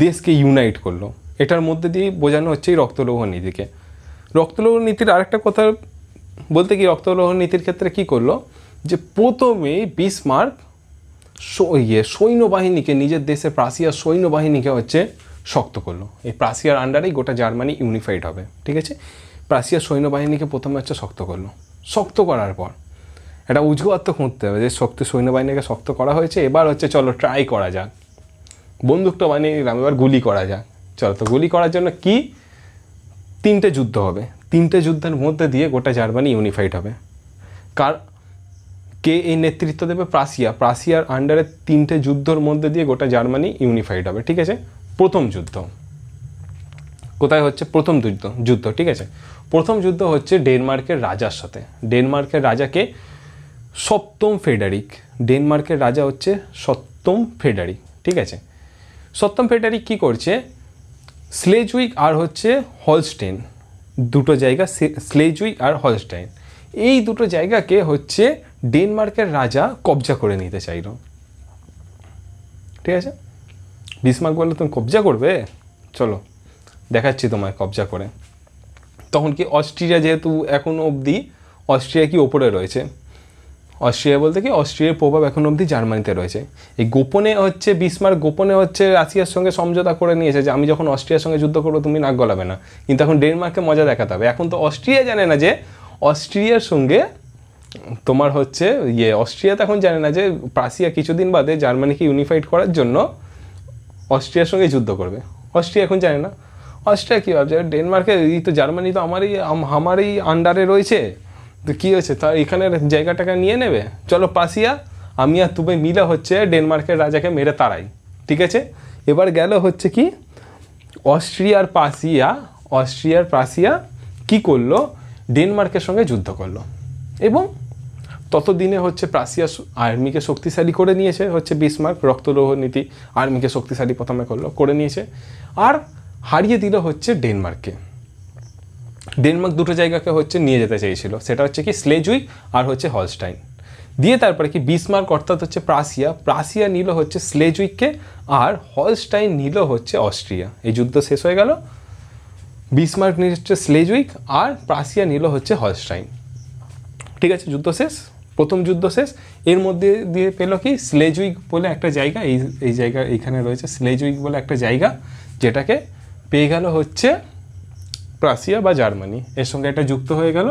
দেশকে ইউনাইট করলো, এটার মধ্যে দিয়ে বোঝানো হচ্ছে এই রক্তলৌহ নীতিকে। রক্তলৌহ নীতির আরেকটা কথা বলতে কি, রক্তলৌহ নীতির ক্ষেত্রে কি করলো, যে প্রথমেই বিসমার্ক সৈন্যবাহিনীকে, নিজের দেশে প্রাসিয়ার সৈন্যবাহিনীকে হচ্ছে শক্ত করলো। এই প্রাসিয়ার আন্ডারেই গোটা জার্মানি ইউনিফাইড হবে, ঠিক আছে। প্রাসিয়ার সৈন্যবাহিনীকে প্রথমে হচ্ছে শক্ত করলো। শক্ত করার পর একটা অজুহাত তো খুঁজতে হবে যে শক্তি সৈন্যবাহিনীকে শক্ত করা হয়েছে, এবার হচ্ছে চলো ট্রাই করা যাক, বন্দুকটা বানিয়ে নিলাম, এবার গুলি করা যাক। চলো, তো গুলি করার জন্য কি 3টে যুদ্ধ হবে, 3টে যুদ্ধের মধ্যে দিয়ে গোটা জার্মানি ইউনিফাইড হবে। কে এই নেতৃত্ব দেবে, প্রাসিয়ার আন্ডারে 3টে যুদ্ধের মধ্যে দিয়ে গোটা জার্মানি ইউনিফাইড হবে, ঠিক আছে। প্রথম যুদ্ধ কোথায় হচ্ছে, প্রথম যুদ্ধ, ঠিক আছে। প্রথম যুদ্ধ হচ্ছে ডেনমার্কের রাজার সাথে। ডেনমার্কের রাজাকে সপ্তম ফ্রেডারিক, ডেনমার্কের রাজা হচ্ছে সপ্তম ফ্রেডারিক, ঠিক আছে। সপ্তম ফ্রেডারিক কি করছে, স্লেজুইক আর হচ্ছে হলস্টেইন দুটো জায়গা, স্লেজুইক আর হলস্টেইন এই দুটো জায়গাকে হচ্ছে ডেনমার্কের রাজা কবজা করে নিতে চাইল, ঠিক আছে। বিসমার্ক বললো তুমি কবজা করবে, চলো দেখাচ্ছি তোমায় কবজা করে। তখন কি অস্ট্রিয়া, যেহেতু এখনও অবধি অস্ট্রিয়া কি ওপরে রয়েছে, অস্ট্রিয়া বলতে কি অস্ট্রিয়ার প্রভাব এখনও অবধি জার্মানিতে রয়েছে। এই গোপনে হচ্ছে বিসমার্ক গোপনে হচ্ছে রাশিয়ার সঙ্গে সমঝোতা করে নিয়েছে যে আমি যখন অস্ট্রিয়ার সঙ্গে যুদ্ধ করবো তুমি নাক গলাবে না, কিন্তু এখন ডেনমার্ককে মজা দেখাতে হবে। এখন তো অস্ট্রিয়া জানে না যে অস্ট্রিয়ার সঙ্গে তোমার হচ্ছে অস্ট্রিয়া তো এখন জানে না যে প্রাসিয়া কিছুদিন বাদে জার্মানিকে ইউনিফাইড করার জন্য অস্ট্রিয়ার সঙ্গে যুদ্ধ করবে। অস্ট্রিয়া এখন জানে না, অস্ট্রিয়া কী ভাবছে, ডেনমার্কের এই তো জার্মানি তো আমারই আন্ডারে রয়েছে, তো কী হয়েছে, তা এখানের জায়গাটাকে নিয়ে নেবে, চলো প্রাসিয়া আমি আর তুমি মিলে হচ্ছে ডেনমার্কের রাজাকে মেরে তাড়াই, ঠিক আছে। এবার গেল হচ্ছে কি অস্ট্রিয়ার প্রাসিয়া কি করলো, ডেনমার্কের সঙ্গে যুদ্ধ করলো, এবং ততদিনে হচ্ছে প্রাসিয়া আর্মিকে শক্তিশালী করে নিয়েছে, হচ্ছে বিসমার্ক রক্তলৌহ নীতি আর্মিকে শক্তিশালী প্রথমে করে নিয়েছে, আর হারিয়ে দিল হচ্ছে ডেনমার্ককে। ডেনমার্ক দুটো জায়গাকে হচ্ছে নিয়ে যেতে চেয়েছিল, সেটা হচ্ছে কি স্লেজুইক আর হচ্ছে হলস্টাইন দিয়ে। তারপরে কি বিসমার্ক অর্থাৎ হচ্ছে প্রাসিয়া নিল হচ্ছে স্লেজুইককে, আর হলস্টাইন নিল হচ্ছে অস্ট্রিয়া। এই যুদ্ধ শেষ হয়ে গেল, বিসমার্ক নিল হচ্ছে স্লেজুইক আর প্রাসিয়া নিল হচ্ছে হলস্টাইন, ঠিক আছে। যুদ্ধ শেষ, প্রথম যুদ্ধ শেষ। এর মধ্যে দিয়ে পেল কি স্লেজুইক বলে একটা জায়গা, এই জায়গা এইখানে রয়েছে স্লেজুইক বলে একটা জায়গা, যেটাকে পেয়ে গেল হচ্ছে প্রাসিয়া বা জার্মানি। এর সঙ্গে একটা যুক্ত হয়ে গেল,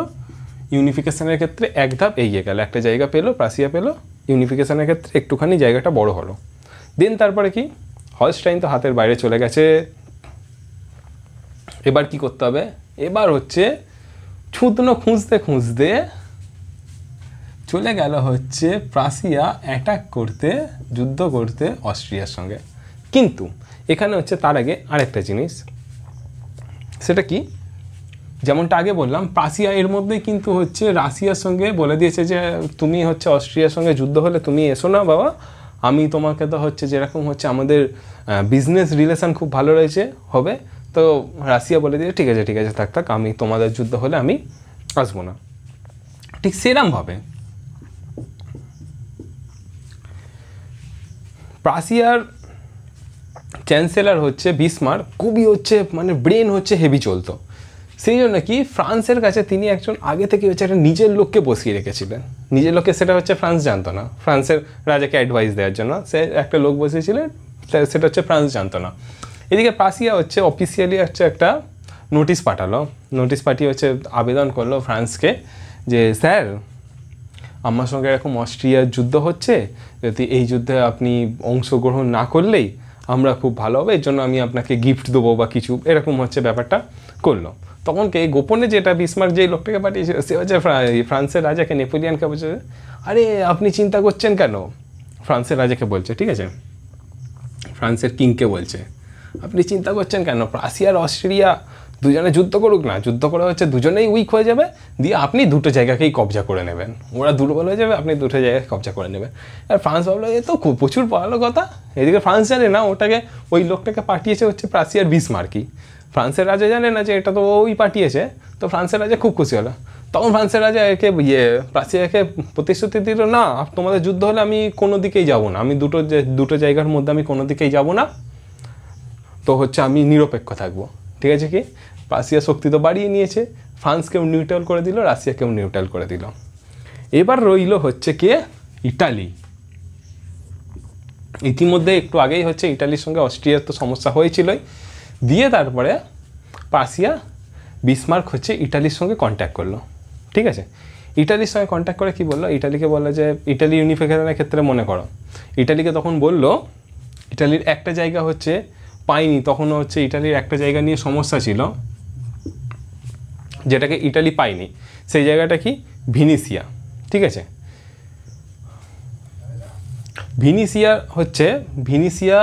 ইউনিফিকেশনের ক্ষেত্রে এক ধাপ এগিয়ে গেল, একটা জায়গা পেলো প্রাসিয়া পেলো, ইউনিফিকেশনের ক্ষেত্রে একটুখানি জায়গাটা বড় হলো। দেন তারপরে কি হলস্টাইন তো হাতের বাইরে চলে গেছে, এবার কি করতে হবে, এবার হচ্ছে খুঁজতে চলে গেল হচ্ছে প্রাসিয়া অ্যাটাক করতে, যুদ্ধ করতে অস্ট্রিয়ার সঙ্গে। কিন্তু এখানে হচ্ছে তার আগে আরেকটা জিনিস, সেটা কি, যেমনটা আগে বললাম প্রাসিয়া এর মধ্যেই কিন্তু হচ্ছে রাশিয়ার সঙ্গে বলে দিয়েছে যে তুমি হচ্ছে অস্ট্রিয়ার সঙ্গে যুদ্ধ হলে তুমি এসো না বাবা, আমি তোমাকে তো হচ্ছে যেরকম হচ্ছে আমাদের বিজনেস রিলেশন খুব ভালো রয়েছে হবে, তো রাশিয়া বলে দিয়েছে ঠিক আছে থাক আমি তোমাদের যুদ্ধ হলে আমি আসবো না। ঠিক সেরমভাবে প্রাশিয়ার চ্যান্সেলর হচ্ছে বিসমার্ক, খুবই হচ্ছে মানে ব্রেন হচ্ছে হেভি চলতো। সেই জন্য কি ফ্রান্সের কাছে তিনি একজন আগে থেকে হচ্ছে একটা নিজের লোককে বসিয়ে রেখেছিলেন। নিজের লোককে সেটা হচ্ছে ফ্রান্স জানতো না, ফ্রান্সের রাজাকে অ্যাডভাইস দেওয়ার জন্য সে একটা লোক বসিয়েছিলেন, সেটা হচ্ছে ফ্রান্স জানতো না। এদিকে প্রাশিয়া হচ্ছে অফিসিয়ালি হচ্ছে একটা নোটিশ পাঠালো, নোটিশ পাঠিয়ে হচ্ছে আবেদন করলো ফ্রান্সকে যে স্যার আমার সঙ্গে এরকম অস্ট্রিয়ার যুদ্ধ হচ্ছে, যদি এই যুদ্ধে আপনি অংশগ্রহণ না করলেই আমরা খুব ভালো হবে, এর জন্য আমি আপনাকে গিফট দেবো বা কিছু, এরকম হচ্ছে ব্যাপারটা করলো। তখন কে গোপনে যেটা বিসমার্ক যেই লোকটাকে পাঠিয়েছে সে হচ্ছে ফ্রান্সের রাজাকে, নেপোলিয়ানকে বলছে আরে আপনি চিন্তা করছেন কেন, ফ্রান্সের রাজাকে বলছে, ঠিক আছে, ফ্রান্সের কিংকে বলছে আপনি চিন্তা করছেন কেন, প্রাশিয়ার অস্ট্রিয়া দুজনে যুদ্ধ করুক না, যুদ্ধ করে হচ্ছে দুজনেই উইক হয়ে যাবে, দিয়ে আপনি দুটো জায়গাকেই কবজা করে নেবেন, ওরা দুর্বল হয়ে যাবে, আপনি দুটো জায়গায় কবজা করে নেবেন। আর ফ্রান্স ভাবলো এ তো খুব প্রচুর ভালো কথা। এদিকে ফ্রান্স জানে না ওটাকে, ওই লোকটাকে পাঠিয়েছে হচ্ছে প্রাশিয়ার বিসমার্কই, ফ্রান্সের রাজা জানে না যে এটা তো ওই পাঠিয়েছে। তো ফ্রান্সের রাজা খুব খুশি হলো। তখন ফ্রান্সের রাজা একে প্রাশিয়াকে প্রতিশ্রুতি দিল না তোমাদের যুদ্ধ হলে আমি কোনো দিকেই যাব না, আমি দুটো জায়গার মধ্যে আমি কোনো দিকেই যাব না, তো হচ্ছে আমি নিরপেক্ষ থাকবো। ঠিক আছে, কি প্রাশিয়া শক্তি তো বাড়িয়ে নিয়েছে, ফ্রান্সকেও নিউট্রাল করে দিল, রাশিয়াকেও নিউট্রাল করে দিল। এবার রইল হচ্ছে কে ইটালি। ইতিমধ্যে একটু আগেই হচ্ছে ইটালির সঙ্গে অস্ট্রিয়ার তো সমস্যা হয়েছিলই, দিয়ে তারপরে প্রাশিয়া বিসমার্ক হচ্ছে ইটালির সঙ্গে কন্ট্যাক্ট করলো। ঠিক আছে, ইটালির সঙ্গে কন্ট্যাক্ট করে কি বললো, ইটালিকে বললো যে ইটালি ইউনিফিকেশনের ক্ষেত্রে মনে করো, ইটালিকে তখন বললো ইটালির একটা জায়গা হচ্ছে পায়নি, তখনও হচ্ছে ইটালির একটা জায়গা নিয়ে সমস্যা ছিল যেটাকে ইটালি পায়নি, সেই জায়গাটা কি ভিনিসিয়া। ঠিক আছে, ভিনিসিয়া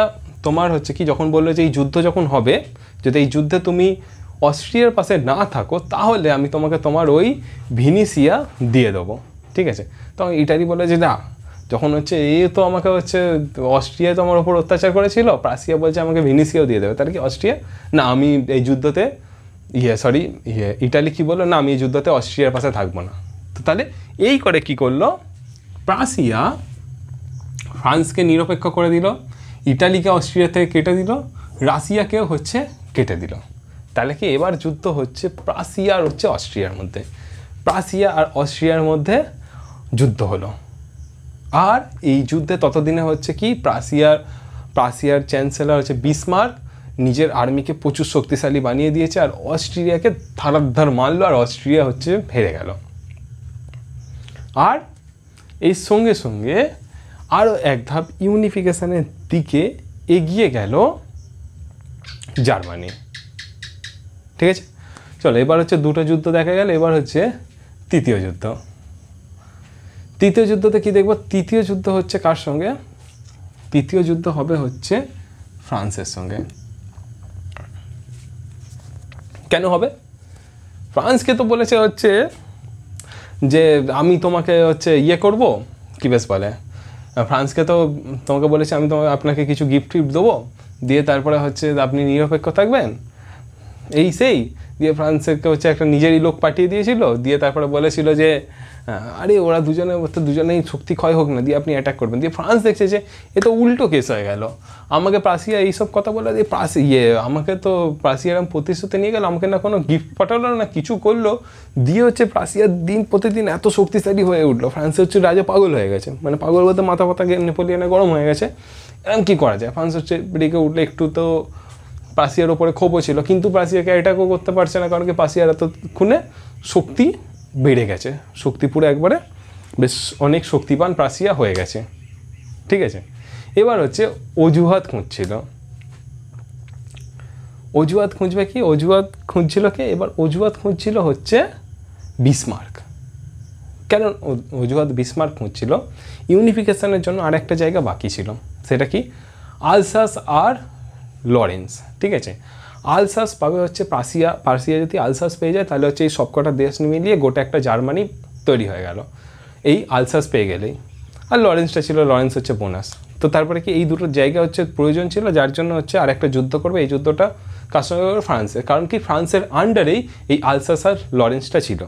তোমার হচ্ছে কি যখন বললো যে এই যুদ্ধ যখন হবে, যদি এই যুদ্ধে তুমি অস্ট্রিয়ার পাশে না থাকো তাহলে আমি তোমাকে তোমার ওই ভিনিসিয়া দিয়ে দেবো। ঠিক আছে, তখন ইটালি বলে যে না, যখন হচ্ছে এ তো আমাকে হচ্ছে অস্ট্রিয়া তো আমার ওপর অত্যাচার করেছিল, প্রাশিয়া বলছে আমাকে ভিনিসিয়াও দিয়ে দেবে, তাহলে কি অস্ট্রিয়া না, আমি এই যুদ্ধতে ইটালি কি বললো না, আমি এই যুদ্ধতে অস্ট্রিয়ার পাশে থাকবো না। তো তাহলে এই করে কি করলো, প্রাশিয়া ফ্রান্সকে নিরপেক্ষ করে দিল, ইটালিকে অস্ট্রিয়া থেকে কেটে দিল, রাশিয়াকেও হচ্ছে কেটে দিল। তাহলে কি এবার যুদ্ধ হচ্ছে প্রাশিয়া আর হচ্ছে অস্ট্রিয়ার মধ্যে, প্রাশিয়া আর অস্ট্রিয়ার মধ্যে যুদ্ধ হলো। আর এই যুদ্ধে ততদিনে হচ্ছে কি প্রাশিয়ার চ্যান্সেলর হচ্ছে বিসমার্ক নিজের আর্মিকে প্রচুর শক্তিশালী বানিয়ে দিয়েছে, আর অস্ট্রিয়াকে ধারাধার মারলো, আর অস্ট্রিয়া হচ্ছে হেরে গেল। আর এই সঙ্গে সঙ্গে আরও এক ধাপ ইউনিফিকেশনের দিকে এগিয়ে গেল জার্মানি। ঠিক আছে, চলো এবার হচ্ছে দুটো যুদ্ধ দেখা গেল, এবার হচ্ছে তৃতীয় যুদ্ধ। তৃতীয় যুদ্ধতে কি দেখবো, তৃতীয় যুদ্ধ হচ্ছে কার সঙ্গে, তৃতীয় যুদ্ধ হবে হচ্ছে ফ্রান্সের সঙ্গে। কেন হবে, ফ্রান্সকে তো বলেছে হচ্ছে যে আমি তোমাকে হচ্ছে করব, কি বেশ বলে, ফ্রান্সকে তো তোমাকে বলেছে আমি আপনাকে কিছু গিফট দেবো, দিয়ে তারপরে হচ্ছে আপনি নিরপেক্ষ থাকবেন, এই সেই দিয়ে ফ্রান্সকে হচ্ছে একটা নিজেরই লোক পাঠিয়ে দিয়েছিল, দিয়ে তারপরে বলেছিল যে আরে ওরা দুজনেই শক্তি ক্ষয় হোক না, দিয়ে আপনি অ্যাটাক করবেন। দিয়ে ফ্রান্স দেখছে যে এ তো উল্টো কেস হয়ে গেল, আমাকে প্রাশিয়া এইসব কথা বলে দিয়ে আমাকে তো প্রাশিয়া এরকম প্রতিশ্রুতি নিয়ে গেল, আমাকে না কোনো গিফট পাঠালো না কিছু করলো, দিয়ে হচ্ছে প্রাশিয়ার দিন প্রতিদিন এত শক্তিশালী হয়ে উঠলো, ফ্রান্সের হচ্ছে রাজা পাগল হয়ে গেছে, মানে পাগল বলতে মাথা নেপোলিয়নে গরম হয়ে গেছে। এরকম কী করা যায়, ফ্রান্স হচ্ছে রেগে উঠলে, একটু তো প্রাশিয়ার ওপরে ক্ষোভও ছিল, কিন্তু প্রাশিয়াকে অ্যাটাকও করতে পারছে না, কারণ কি প্রাশিয়ার এতক্ষণে শক্তি বেড়ে গেছে, শক্তি পুরো একবারে বেশ অনেক শক্তিবান প্রাশিয়া হয়ে গেছে। ঠিক আছে, এবার হচ্ছে অজুহাত খুঁজছিল, অজুহাত খুঁজবে কি, অজুহাত খুঁজছিল কে, এবার অজুহাত খুঁজছিল হচ্ছে বিসমার্ক। কেন অজুহাত বিসমার্ক খুঁজছিল, ইউনিফিকেশনের জন্য আর একটা জায়গা বাকি ছিল, সেটা কি আলসাস আর লরেন্স। ঠিক আছে, আলসাস পাবে হচ্ছে প্রাশিয়া যদি আলসাস পেয়ে যায় তাহলে হচ্ছে এই সবকটা দেশ মিলিয়ে গোটা একটা জার্মানি তৈরি হয়ে গেল এই আলসাস পেয়ে গেলেই, আর লরেন্সটা ছিল, লরেন্স হচ্ছে বোনাস। তো তারপরে কি এই দুটো জায়গা হচ্ছে প্রয়োজন ছিল, যার জন্য হচ্ছে আর একটা যুদ্ধ করবে, এই যুদ্ধটা কার সঙ্গে করবে, ফ্রান্সের, কারণ কি ফ্রান্সের আন্ডারেই এই আলসাস আর লরেন্সটা ছিল।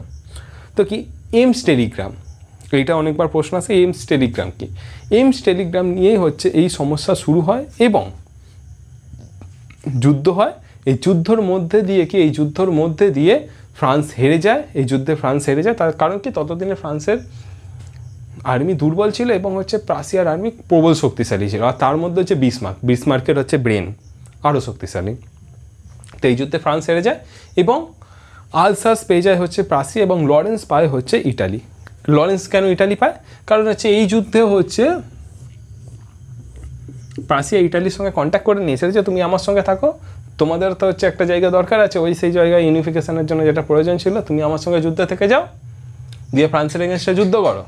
তো কি এমস টেলিগ্রাম, এইটা অনেকবার প্রশ্ন আসে, এমস টেলিগ্রাম কি? এমস টেলিগ্রাম নিয়েই হচ্ছে এই সমস্যা শুরু হয় এবং যুদ্ধ হয়। এই যুদ্ধর মধ্যে দিয়ে ফ্রান্স হেরে যায়। এই যুদ্ধে ফ্রান্স হেরে যায়, তার কারণ কি? ততদিনে ফ্রান্সের আর্মি দুর্বল ছিল এবং হচ্ছে প্রাসিয়ার আর্মি প্রবল শক্তিশালী ছিল, আর তার মধ্যে হচ্ছে বিসমার্কের হচ্ছে ব্রেন আরও শক্তিশালী। তো এই যুদ্ধে ফ্রান্স হেরে যায় এবং আলসাস পেয়ে যায় হচ্ছে প্রাসিয়া এবং লরেন্স পায় হচ্ছে ইটালি। লরেন্স কেন ইটালি পায়? কারণ হচ্ছে এই যুদ্ধে হচ্ছে প্রাসিয়া ইটালির সঙ্গে কন্ট্যাক্ট করে নিয়েছে যে তুমি আমার সঙ্গে থাকো, তোমাদের তো হচ্ছে একটা জায়গা দরকার আছে, সেই জায়গায় ইউনিফিকেশনের জন্য যেটা প্রয়োজন ছিল, তুমি আমার সঙ্গে যুদ্ধ থেকে যাও, দিয়ে ফ্রান্সের এগেনস্টে যুদ্ধ করো,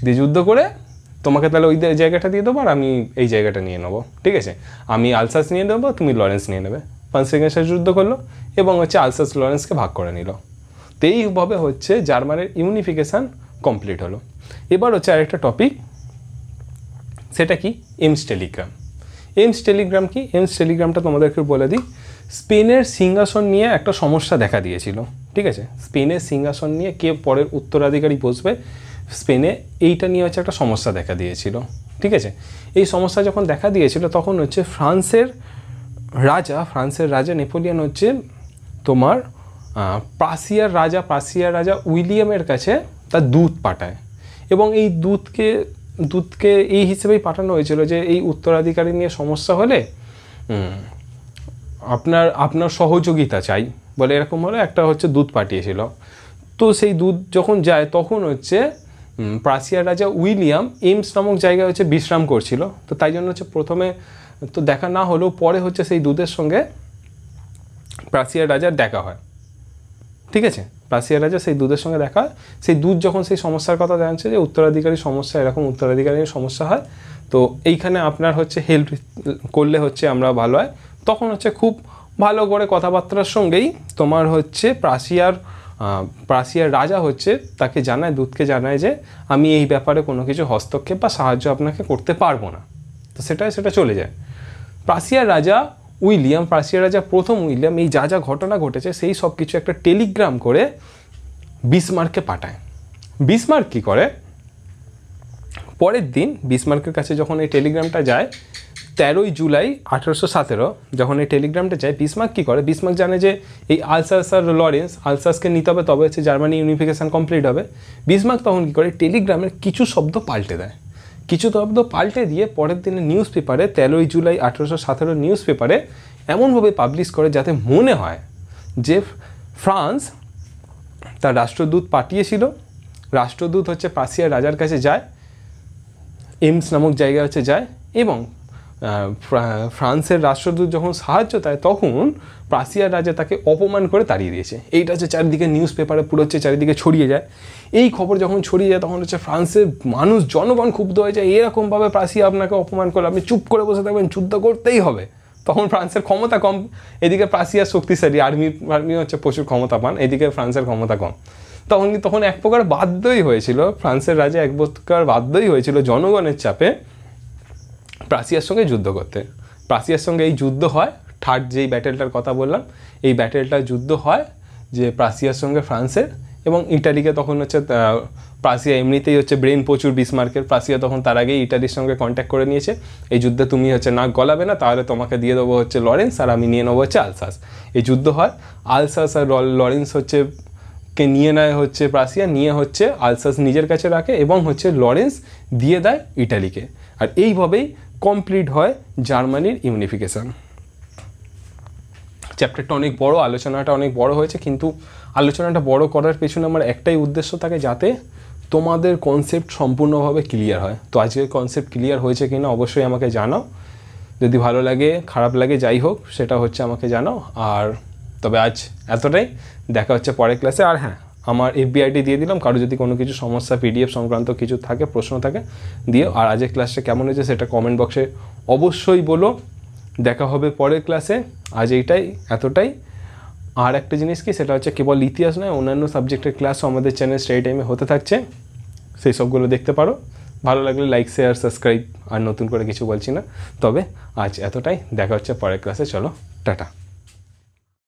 দিয়ে যুদ্ধ করে তোমাকে তাহলে ওই জায়গাটা দিয়ে দেবো আর আমি এই জায়গাটা নিয়ে নেবো, ঠিক আছে? আমি আলসাস নিয়ে নেবো, তুমি লরেন্স নিয়ে নেবে। ফ্রান্সের এগেনস্টে যুদ্ধ করলো এবং হচ্ছে আলসাস লরেন্সকে ভাগ করে নিল। তো এইভাবে হচ্ছে জার্মানির ইউনিফিকেশান কমপ্লিট হলো। এবার হচ্ছে আরেকটা টপিক, সেটা কি? Ems telegram. এমস টেলিগ্রাম কি? এমস টেলিগ্রামটা তোমাদেরকে বলে দিই। স্পেনের সিংহাসন নিয়ে একটা সমস্যা দেখা দিয়েছিল, ঠিক আছে? স্পেনের সিংহাসন নিয়ে কে পরের উত্তরাধিকারী বসবে, স্পেনে এইটা নিয়ে হচ্ছে একটা সমস্যা দেখা দিয়েছিল, ঠিক আছে? এই সমস্যা যখন দেখা দিয়েছিল তখন হচ্ছে ফ্রান্সের রাজা নেপোলিয়ন হচ্ছে তোমার প্রাসিয়ার রাজা উইলিয়ামের কাছে তার দূত পাঠায় এবং এই দূতকে এই হিসেবেই পাঠানো হয়েছিল যে এই উত্তরাধিকারী নিয়ে সমস্যা হলে আপনার সহযোগিতা চাই বলে, এরকম হলে একটা হচ্ছে দূত পাঠিয়েছিল। তো সেই দূত যখন যায় তখন হচ্ছে প্রাসিয়ার রাজা উইলিয়াম এমস নামক জায়গায় হচ্ছে বিশ্রাম করছিল। তো তাই জন্য হচ্ছে প্রথমে তো দেখা না হলেও পরে হচ্ছে সেই দূতের সঙ্গে প্রাসিয়ার রাজার দেখা হয়, ঠিক আছে? প্রাসিয়ার রাজা সেই দূতের সঙ্গে দেখা হয়। সেই দূত যখন সেই সমস্যার কথা জানছে যে উত্তরাধিকারী সমস্যা, এরকম উত্তরাধিকারীর সমস্যা হয়, তো এইখানে আপনার হচ্ছে হেল্প করলে হচ্ছে আমরা ভালো হয়। তখন হচ্ছে খুব ভালো করে কথাবার্তার সঙ্গেই তোমার হচ্ছে প্রাসিয়ার রাজা হচ্ছে তাকে জানায়, দূতকে জানায় যে আমি এই ব্যাপারে কোনো কিছু হস্তক্ষেপ বা সাহায্য আপনাকে করতে পারবো না। তো সেটা চলে যায়। প্রাসিয়ার রাজা প্রথম উইলিয়াম এই যা ঘটনা ঘটেছে সেই সব কিছু একটা টেলিগ্রাম করে বিসমার্ককে পাঠায়। বিসমার্ক কী করে? পরের দিন বিসমার্কের কাছে যখন এই টেলিগ্রামটা যায়, 13 জুলাই 1817 যখন এই টেলিগ্রামটা যায়, বিসমার্ক কী করে? বিসমার্ক জানে যে এই আলসাস আর আলসাসকে নিতে হবে, তবে হচ্ছে জার্মানি ইউনিফিকেশান কমপ্লিট হবে। বিসমার্ক তখন কী করে? টেলিগ্রামের কিছু শব্দ পাল্টে দেয়। কিছু শব্দ পাল্টে দিয়ে পরের দিনে নিউজ পেপারে 13 জুলাই 1817 নিউজ পেপারে এমনভাবে পাবলিশ করে যাতে মনে হয় যে ফ্রান্স তার রাষ্ট্রদূত পাঠিয়েছিল, রাষ্ট্রদূত হচ্ছে প্রাসিয়ার রাজার কাছে যায়, এমস নামক জায়গায় হচ্ছে যায় এবং ফ্রান্সের রাষ্ট্রদূত যখন সাহায্য দেয় তখন প্রাসিয়ার রাজা তাকে অপমান করে তাড়িয়ে দিয়েছে। এইটা হচ্ছে চারিদিকে নিউজ পেপারে পুরো হচ্ছে চারিদিকে ছড়িয়ে যায়। এই খবর যখন ছড়িয়ে যায় তখন হচ্ছে ফ্রান্সের জনগণ ক্ষুব্ধ হয়ে যায়, এরকমভাবে প্রাসিয়া আপনাকে অপমান করলে আপনি চুপ করে বসে থাকবেন, যুদ্ধ করতেই হবে। তখন ফ্রান্সের ক্ষমতা কম, এদিকে প্রাসিয়ার শক্তিশালী আর্মি হচ্ছে প্রচুর ক্ষমতা পান, এদিকে ফ্রান্সের ক্ষমতা কম। তখন এক প্রকার বাধ্যই হয়েছিল, ফ্রান্সের রাজা এক প্রকার বাধ্যই হয়েছিল জনগণের চাপে প্রাসিয়ার সঙ্গে যুদ্ধ করতে। প্রাসিয়ার সঙ্গে এই যুদ্ধ হয়, থার্ড যেই ব্যাটেলটার কথা বললাম, এই ব্যাটেলটার যুদ্ধ হয় যে প্রাসিয়ার সঙ্গে ফ্রান্সের, এবং ইটালিকে তখন হচ্ছে প্রাসিয়া এমনিতেই হচ্ছে ব্রেন প্রচুর বিসমার্কের, প্রাসিয়া তখন তার আগেই ইটালির সঙ্গে কন্ট্যাক্ট করে নিয়েছে, এই যুদ্ধে তুমি হচ্ছে নাক গলাবে না, তাহলে তোমাকে দিয়ে দেবো হচ্ছে লরেন্স আর আমি নিয়ে নেবো হচ্ছে আলসাস। এই যুদ্ধ হয়, আলসাস আর লরেন্স হচ্ছে কে নিয়ে নেয় হচ্ছে প্রাসিয়া, নিয়ে হচ্ছে আলসাস নিজের কাছে রাখে এবং হচ্ছে লরেন্স দিয়ে দেয় ইটালিকে। আর এইভাবেই কমপ্লিট হয় জার্মানির ইউনিফিকেশান। চ্যাপ্টারটা অনেক বড়, আলোচনাটা অনেক বড় হয়েছে, কিন্তু আলোচনাটা বড় করার পেছনে আমার একটাই উদ্দেশ্য থাকে, যাতে তোমাদের কনসেপ্ট সম্পূর্ণভাবে ক্লিয়ার হয়। তো আজকের কনসেপ্ট ক্লিয়ার হয়েছে কিনা অবশ্যই আমাকে জানাও, যদি ভালো লাগে খারাপ লাগে যাই হোক সেটা হচ্ছে আমাকে জানাও। আর তবে আজ এতটাই, দেখা হচ্ছে পরের ক্লাসে। আর হ্যাঁ, আমার FBID দিয়ে দিলাম, কারো যদি কোনো কিছু সমস্যা PDF সংক্রান্ত কিছু থাকে, প্রশ্ন থাকে দিও। আর আজকের ক্লাসটা কেমন হয়েছে সেটা কমেন্ট বক্সে অবশ্যই বলো। দেখা হবে পরের ক্লাসে। আজ এতটাই। আর একটা জিনিস কি, সেটা হচ্ছে কেবল ইতিহাস নয়, অন্যান্য সাবজেক্টের ক্লাসও আমাদের চ্যানেল স্টাডি টাইমে হতে থাকছে, সেই সবগুলো দেখতে পারো। ভালো লাগলে লাইক, শেয়ার, সাবস্ক্রাইব। আর নতুন করে কিছু বলছি না, তবে আজ এতটাই। দেখা হচ্ছে পরের ক্লাসে। চলো, টাটা।